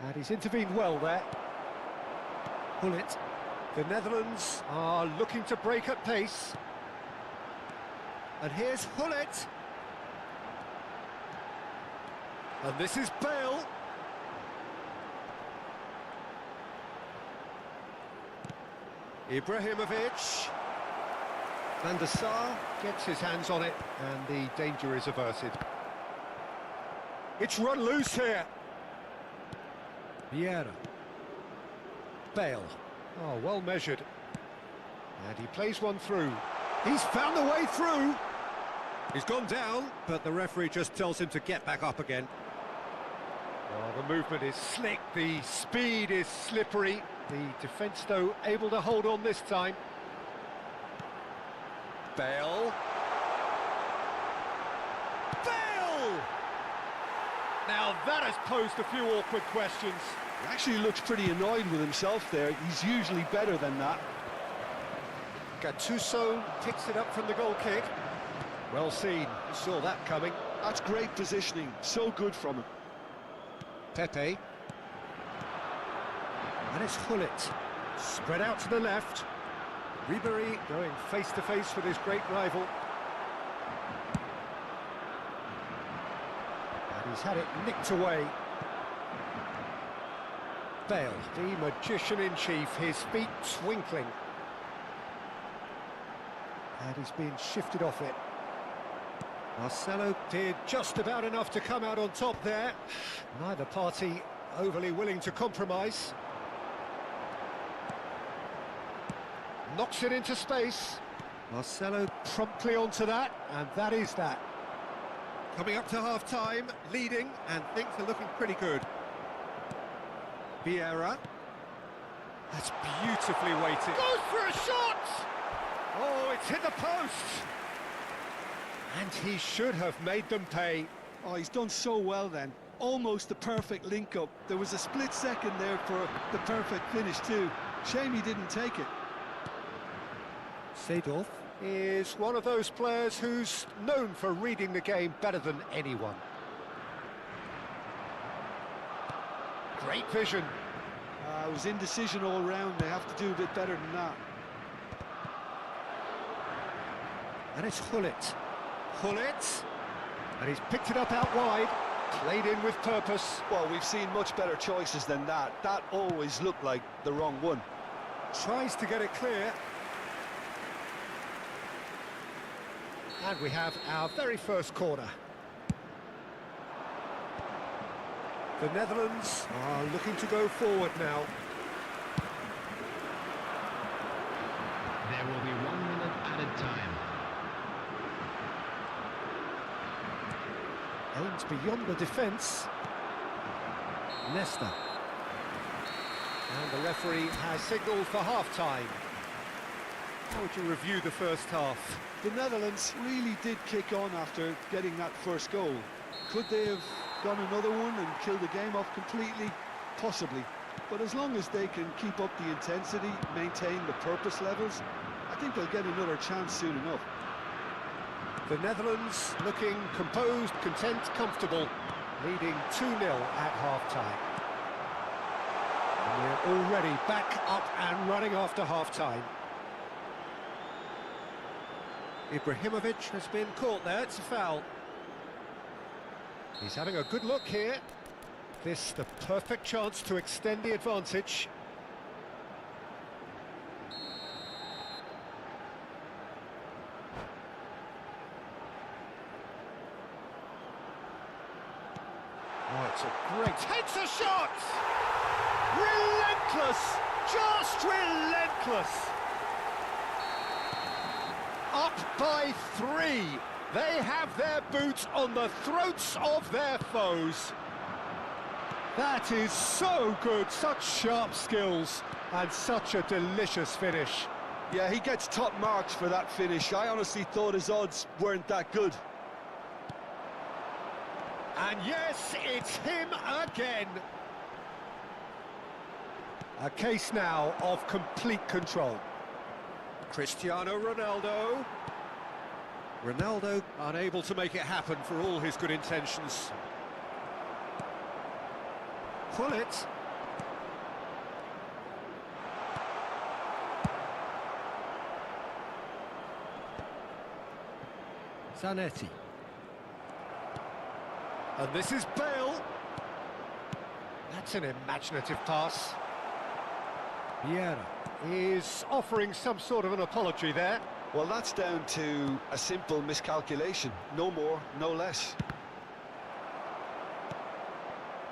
And he's intervened well there. Hullet. The Netherlands are looking to break at pace. And here's Hullet. And this is Bale. Ibrahimovic. Van der Sar gets his hands on it, and the danger is averted. It's run loose here. Vieira. Bale. Oh, well measured. And he plays one through. He's found the way through. He's gone down, but the referee just tells him to get back up again. Oh, the movement is slick, the speed is slippery. The defence, though, able to hold on this time. Bale. Bale! Now that has posed a few awkward questions. He actually looks pretty annoyed with himself there. He's usually better than that. Gattuso picks it up from the goal kick. Well seen, saw that coming. That's great positioning, so good from him. Pepe. And it's Hullet. Spread out to the left. Ribéry going face-to-face with his great rival. And he's had it nicked away. Bale, the magician-in-chief, his feet twinkling. And he's being shifted off it. Marcelo did just about enough to come out on top there. Neither party overly willing to compromise. Knocks it into space. Marcelo promptly onto that, and that is that. Coming up to half-time, leading, and things are looking pretty good. Vieira. That's beautifully weighted. Goes for a shot! Oh, it's hit the post! And he should have made them pay. Oh, he's done so well then. Almost the perfect link-up. There was a split second there for the perfect finish too. Shame he didn't take it. Seedorf is one of those players who's known for reading the game better than anyone. Great vision. It was indecision all round. They have to do a bit better than that. And it's Hullet. Hullet. And he's picked it up out wide. Played in with purpose. Well, we've seen much better choices than that. That always looked like the wrong one. Tries to get it clear. And we have our very first corner. The Netherlands are looking to go forward now. There will be 1 minute added time. Aims beyond the defence. Nesta. And the referee has signalled for half-time. How would you review the first half? The Netherlands really did kick on after getting that first goal. Could they have done another one and killed the game off completely? Possibly. But as long as they can keep up the intensity, maintain the purpose levels, I think they'll get another chance soon enough. The Netherlands looking composed, content, comfortable, leading 2-0 at half-time. And we're already back up and running after half-time. Ibrahimovic has been caught there, it's a foul. He's having a good look here. This the perfect chance to extend the advantage. Oh, it's a great... Takes a shot! Relentless! Just relentless! Up by 3. They have their boots on the throats of their foes. That is so good, such sharp skills, and such a delicious finish. Yeah, he gets top marks for that finish. I honestly thought his odds weren't that good. And yes, it's him again. A case now of complete control. Cristiano Ronaldo. Ronaldo unable to make it happen for all his good intentions. Pull it. Zanetti. And this is Bale. That's an imaginative pass. Vieira is offering some sort of an apology there. Well, that's down to a simple miscalculation. No more, no less.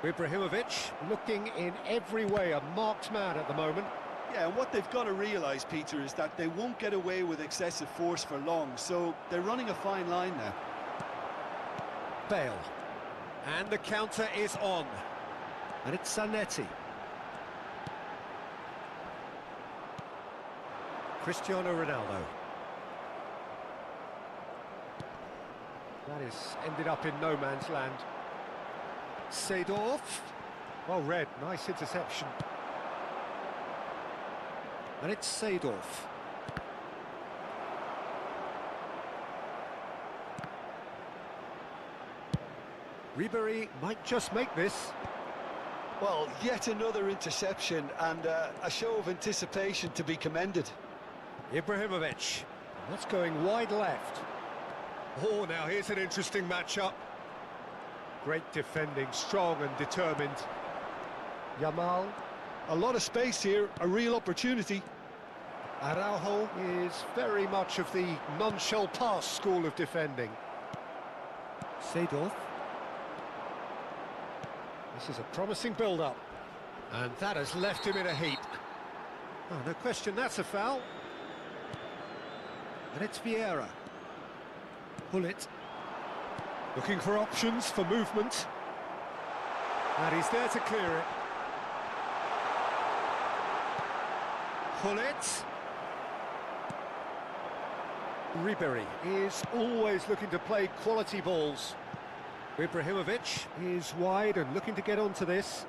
Ibrahimovic looking in every way a marked man at the moment. Yeah, and what they've got to realise, Peter, is that they won't get away with excessive force for long, so they're running a fine line now. Bale. And the counter is on. And it's Zanetti. Cristiano Ronaldo. That is ended up in no man's land. Seedorf. Well read, nice interception. And it's Seedorf. Ribery might just make this. Well, yet another interception and a show of anticipation to be commended. Ibrahimovic. That's going wide left. Oh, now here's an interesting matchup. Great defending, strong and determined. Yamal. A lot of space here, a real opportunity. Araujo is very much of the non-shell pass school of defending. Seedorf. This is a promising build-up. And that has left him in a heap. Oh, no question, that's a foul. And it's Vieira. Pull it. Looking for options for movement. And he's there to clear it. Pull it. Ribery is always looking to play quality balls. Ibrahimovic is wide and looking to get onto this.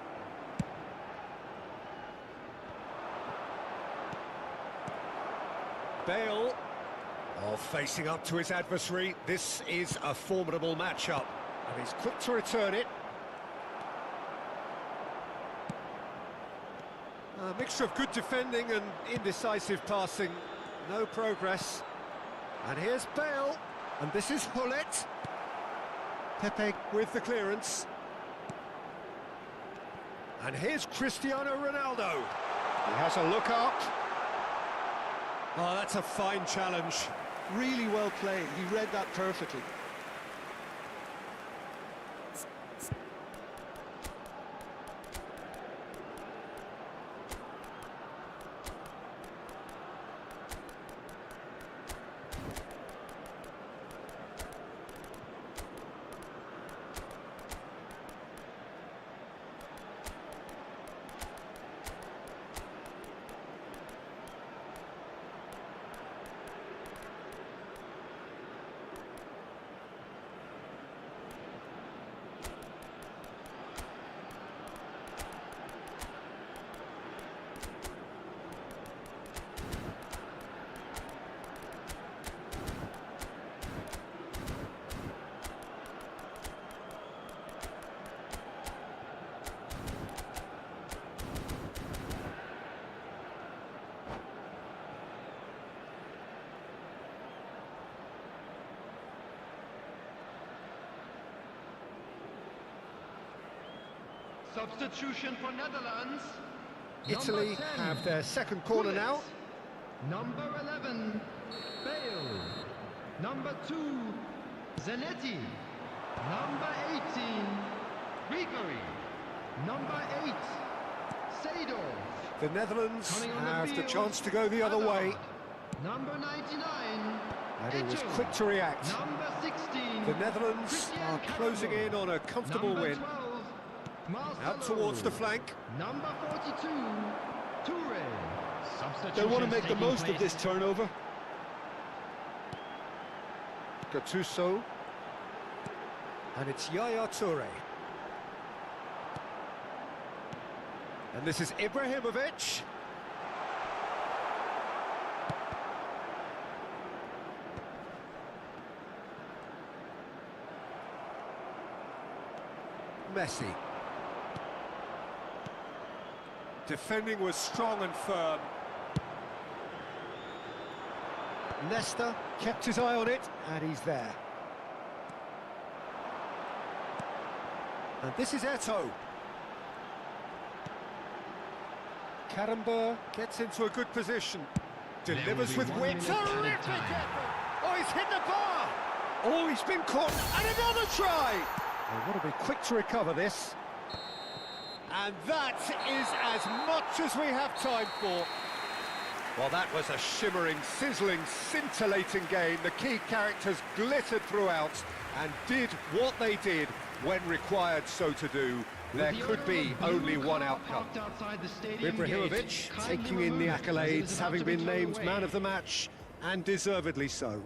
Bale. Oh, facing up to his adversary. This is a formidable matchup. And he's quick to return it. A mixture of good defending and indecisive passing. No progress. And here's Bale. And this is Hullet. Pepe with the clearance. And here's Cristiano Ronaldo. He has a look up. Oh, that's a fine challenge. Really well played. He read that perfectly. Substitution for Netherlands. Italy Number 10, have their second corner Gullit. now. Number 11, Bale. Number 2, Zanetti. Number 18, Grigori. Number 8, Seedorf. The Netherlands Coming on have the field, chance to go the other way. Hazard. Number 99, And he was Eto'o. quick to react. Number 16, The Netherlands Christian are closing Campbell. in on a comfortable Number win. 12, Out Marcelo. towards the flank. Number 42, Toure. They want to make the most of this turnover. Gattuso. And it's Yaya Toure. And this is Ibrahimovic. Messi. Defending was strong and firm. Nesta kept his eye on it, and he's there. And this is Eto'o. Karambur gets into a good position. Delivers with wit. Terrific effort! Oh, he's hit the bar! Oh, he's been caught. And another try! They want to be quick to recover this. And that is as much as we have time for. Well, that was a shimmering, sizzling, scintillating game. The key characters glittered throughout and did what they did when required so to do. There could be only one outcome. Ibrahimovic taking in the accolades, having been named man of the match, and deservedly so.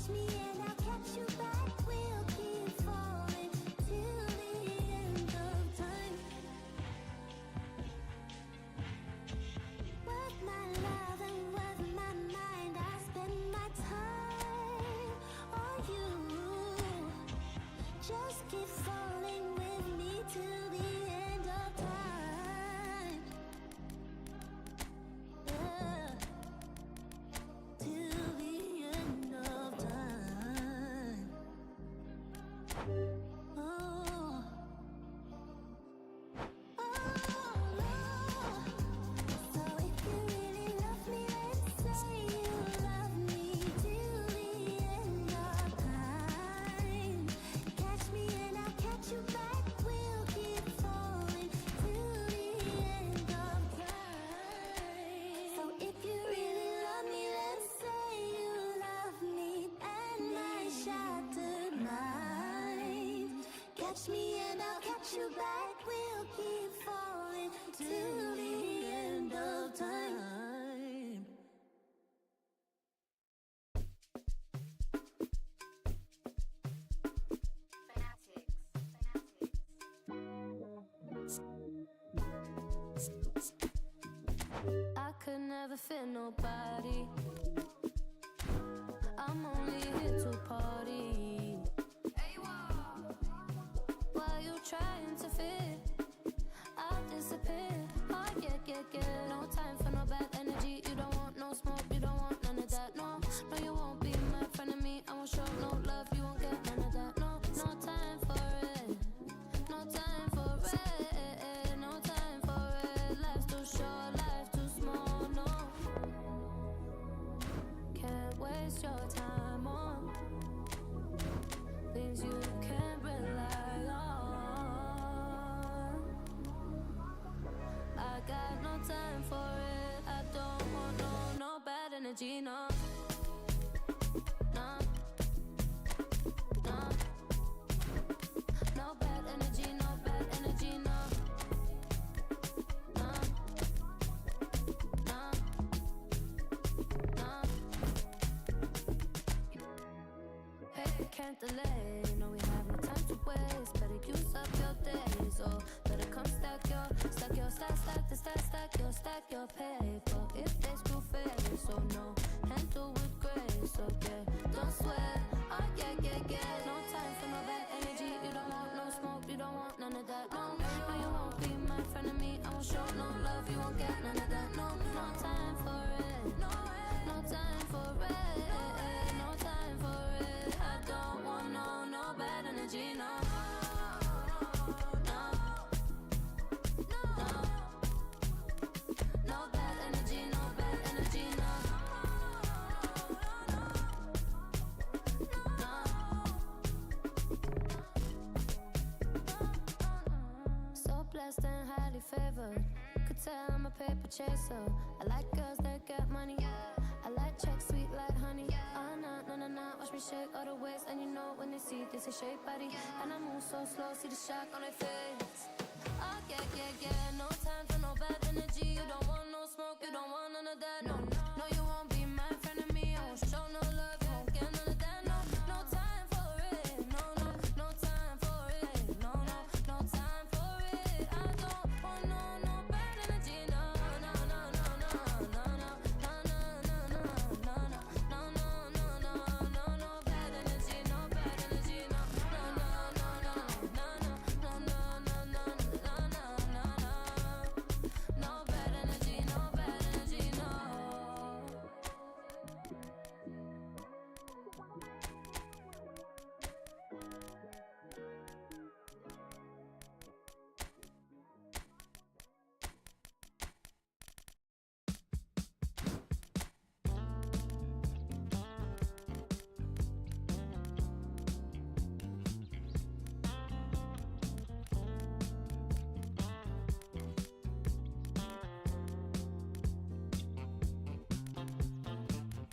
Catch me and I'll catch you back. We'll keep falling keep falling with me till the end of time. Yeah. Till the end of time. Oh. So if you really love me, then say you love me till the end of time. Catch me and I'll catch you back. We'll keep falling till the end of time. So if you really love me, then say you love me and my shattered mind. Catch me and I'll catch you back. We'll keep falling till the end of time. I could never fit nobody. I'm only here to party. While you trying to fit, I'll disappear. Oh yeah. No time for no bad energy. You don't want no smoke, you don't want none of that. No, no, you won't be my friend of me. I won't show no love, you won't get none of that. No, no time for it. No time for it. No time for it. Life's too short, life too small. No, can't waste your time on things you can't rely on. I got no time for it. I don't want no bad energy, no. No. No. No bad energy, no bad energy, no. No. No. No. Hey, can't delay. No, we have no time to waste. Better use up your days, or better come stack your paper. If they screw face, so no, handle with grace, so yeah, don't sweat. Oh yeah. No time for no bad energy. You don't want no smoke, you don't want none of that. No, no, you won't be my friend of me. I won't show no love, you won't get none of that. No, no time for it. No time for it. No time for it. I don't want no bad energy. No. No bad energy, no bad energy, no. So blessed and highly favored. Could tell I'm a paper chaser. I like girls that get money. I like checks sweet like honey. Oh no. Watch me shake all the waist, and you know when they see this is shape body. And I move so slow, see the shock on their face. Oh yeah. No time for no bad energy. You don't want no smoke, you don't want none of that. No, you won't be my friend of me. I won't show no love, you won't get none of that. No time for it. No time for it. No time for it. I don't want no bad energy. No bad energy. No bad energy. No bad energy. No.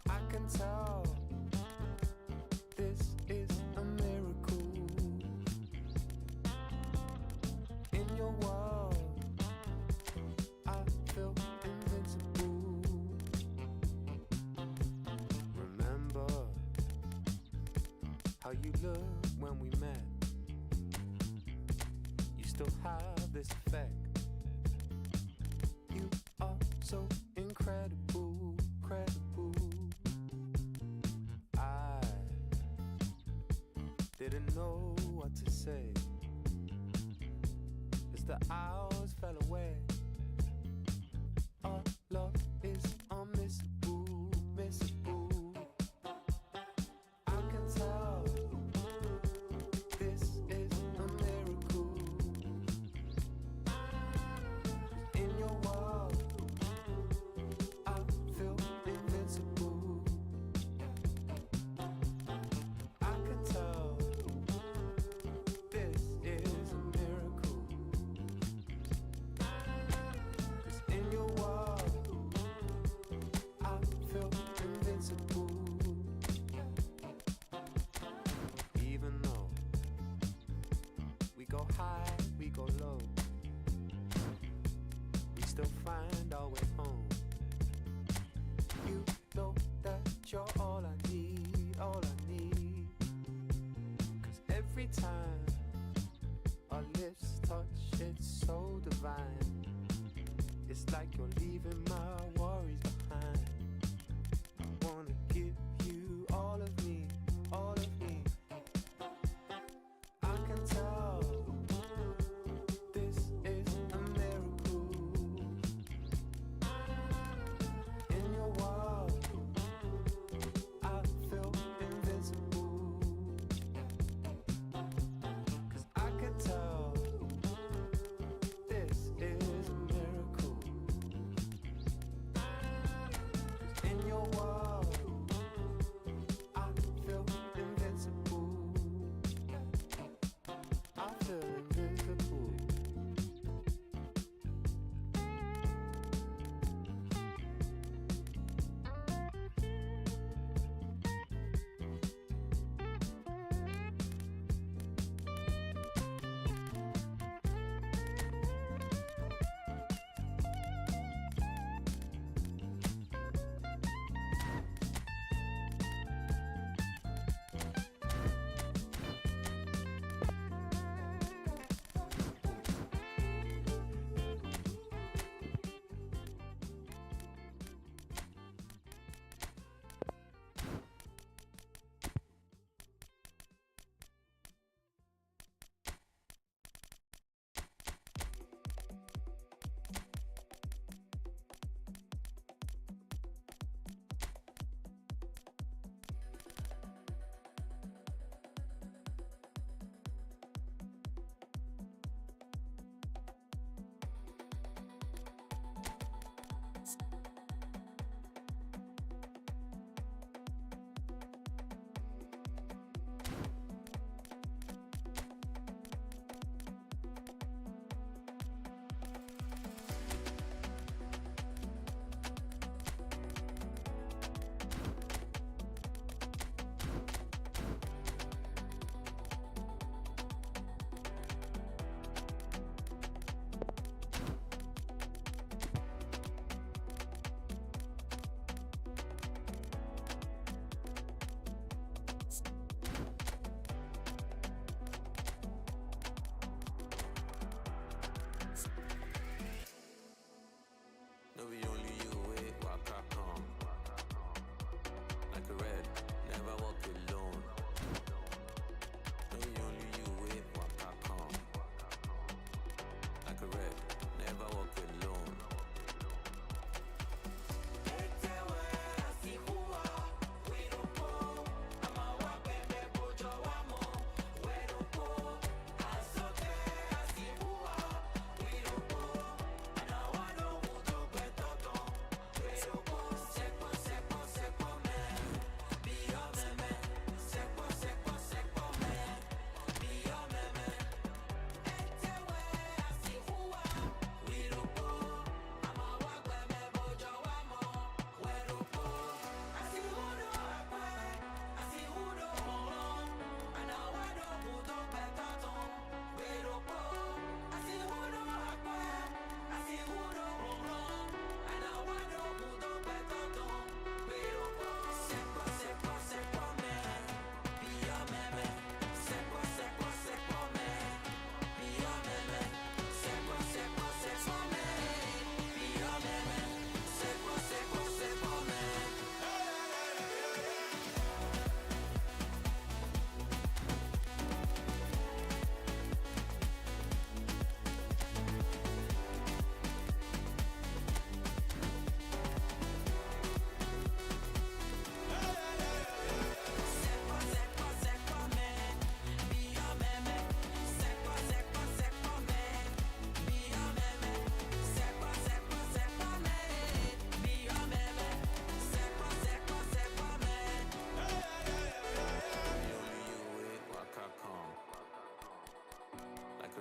I can tell this is a miracle. In your world, I feel invincible. Remember how you looked when we met. You still have this effect. You are so incredible, credible. I didn't know what to say as the hours fell away. Our love is unmissable, missable. I can tell this is a miracle. In your world, I feel invincible. I can tell this is a miracle. 'Cause in your world, I feel invincible. Even though we go high, we go low, we still find our way home. You know that you're all I need, all I need. 'Cause every time our lips touch, it's so divine. It's like you're leaving my worries behind. I wanna give you all of me, all of me. I can tell this is a miracle. In your world, I feel invincible. 'Cause I can tell this is a miracle.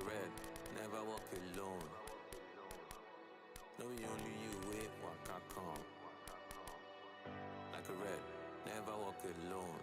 a red, never walk alone. No, only you with Waka Khan. Like a red, never walk alone.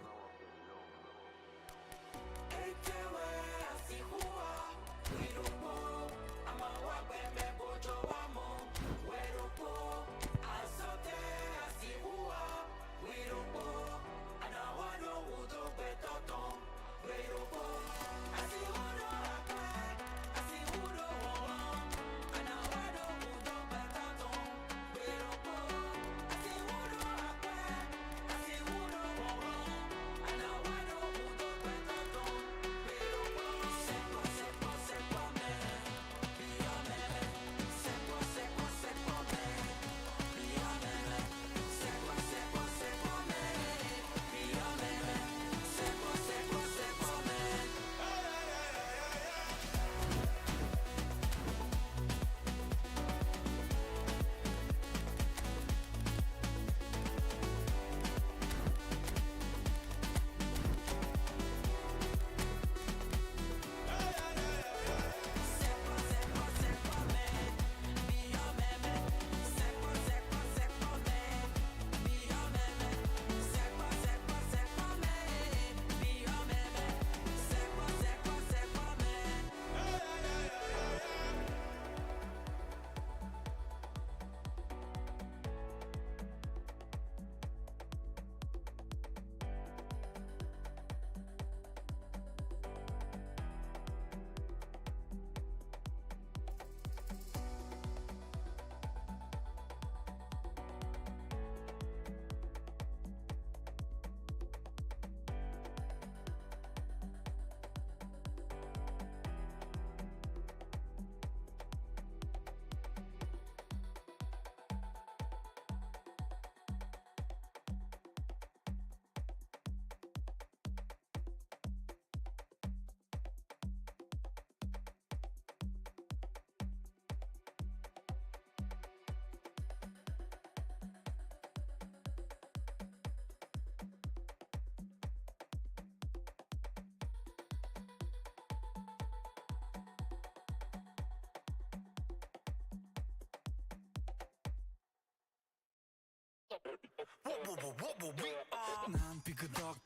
난 삐그덕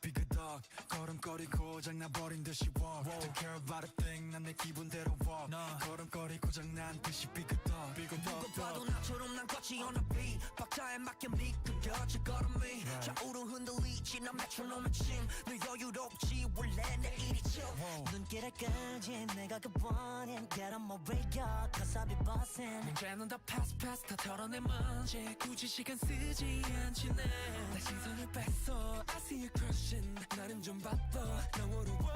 걸음걸이 고장나버린 듯이 walk Don't care about a thing 난 내 기분대로 walk 걸음걸이 고장난 듯이 삐그덕 누가 봐도 나처럼 난 걷지 on a beat 박자에 맞게 미끄러져 걸음이 좌우로 흔들리지 난 메트로놈의 침늘 여유롭지 원래 내 일이죠 눈길을 끌지 내가 그 원인 Get on my radio cause I be bossing 문제는 다 pass 다 털어내 먼지 굳이 시간 쓰지 않지 내 시선을 뺐어 I see you crushing 나름 좀 바빠 너무 어려워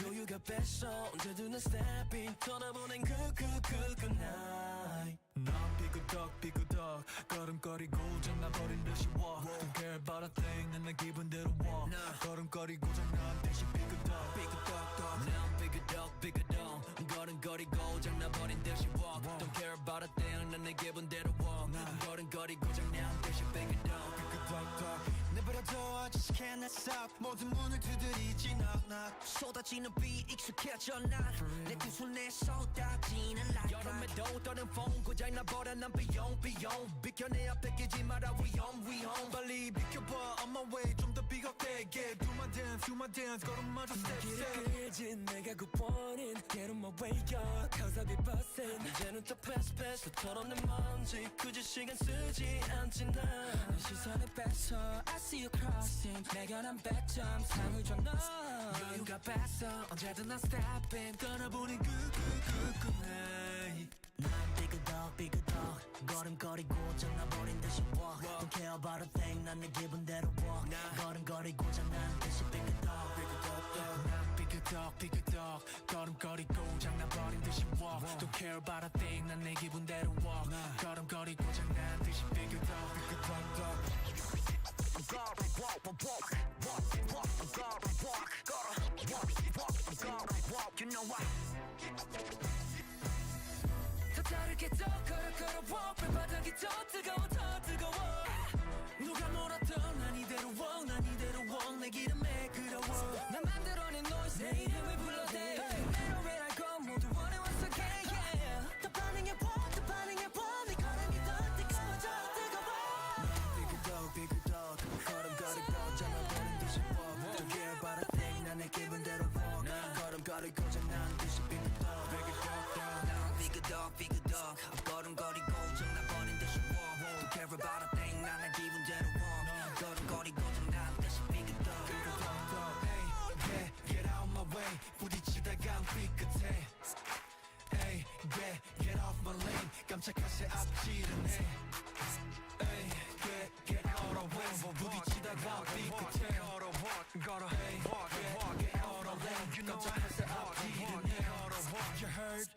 여유가 뺐어 언제든 난 stepping 떠나보낸 good night 난 삐그덕 걸음걸이 고장나버린 듯이 walk Don't care about a thing 난 내 기분대로 walk 걸음걸이 고장난 듯이 삐그덕 난 삐그덕 걸음걸이 고장나버린 듯이 walk Don't care about a thing 난 내 기분대로 walk 걸음걸이 고장난 듯이 삐그덕 내버려둬 I just can't stop 모든 문을 두드리지 knock knock 쏟아지는 비 익숙해져 난내 두 손에 쏟아지는 light 여름에도 떠는 폰 고장나버려 난 비용 비켜내야 뺏기지 마라 위험 빨리 비켜봐 on my way 좀 더 비겁되게 Do my dance 걸음마저 step 길을 끌지 내가 그 원인 Get on my way up cause I be bustin' 이제는 더 pass 더 털어내 먼지 굳이 시간 쓰지 않지 난내 시선을 뺐어 I see you crossing 내가 난 100점 상을 줘 너 여유가 뺐어 언제든 난 stepping 떠나보니 good night 난 삐그덕 걸음걸이 고장나버린 듯이 walk Don't care about a thing 난 내 기분대로 walk 걸음걸이 고장난 듯이 삐그덕 난 삐그덕 걸음걸이 고장나버린 듯이 walk Don't care about a thing 난 내 기분대로 walk 걸음걸이 고장난 듯이 삐그덕 You know why 더 다르게 더 걸어 발바닥이 더 뜨거워 누가 뭐라던 난 이대로 walk 내 기름에 그려워 난 만들어낸 noise 내 이름을 불러대 내로 왜 날 건 모두 원해 걸음걸이 고장난 듯이 삐그덕 난 삐그덕 걸음걸이 고장나버린 듯이 walk Don't care about a thing 나는 기분대로 walk 걸음걸이 고장난 듯이 삐그덕 Hey, get out my way 부딪히다가 삐끗해 Hey, get off my lane 깜짝할 새 앞질은 해 Hey, get out of way 부딪히다가 삐끗해 Hey, get out of lane 깜짝할 새 앞질은 해 You heard?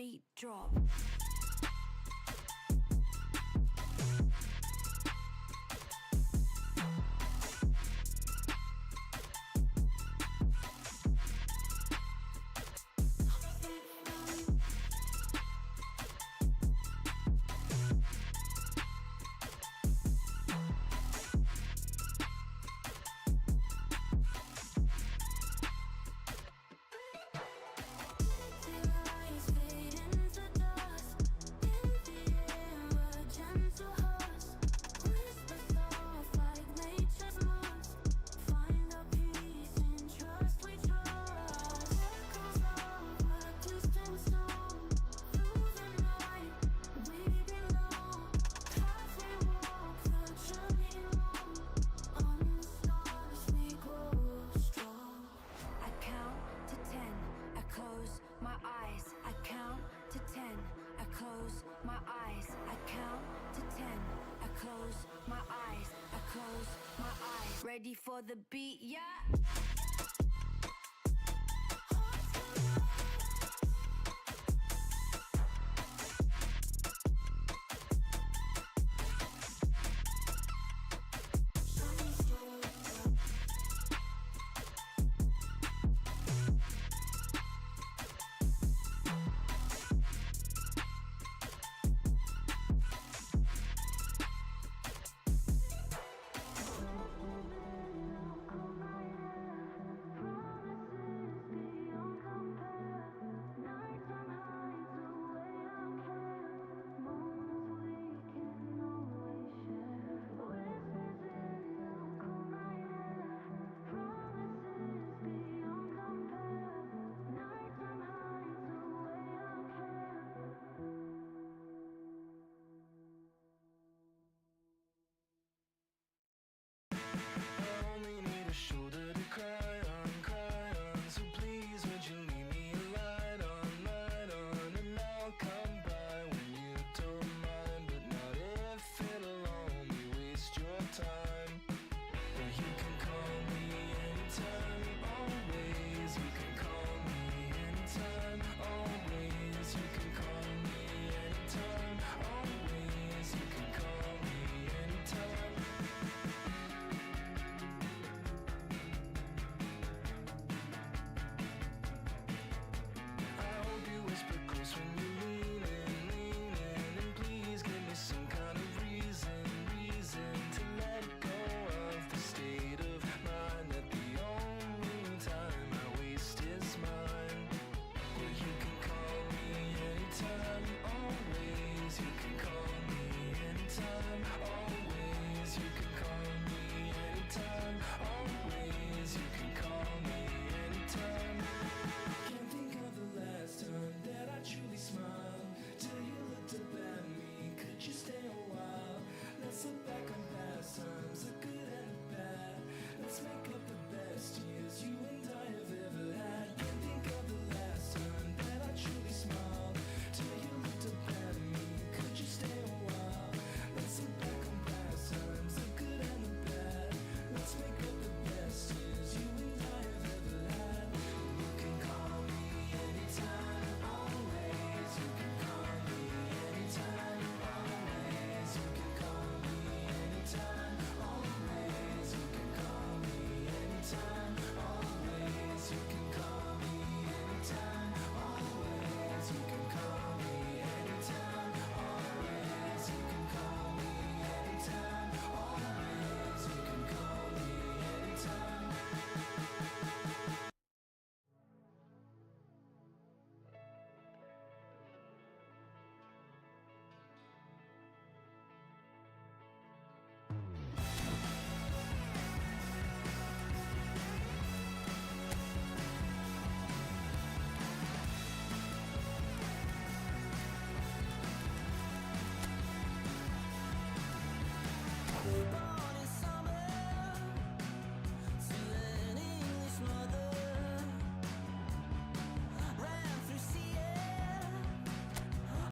beat drop. Ready for the beat, yeah?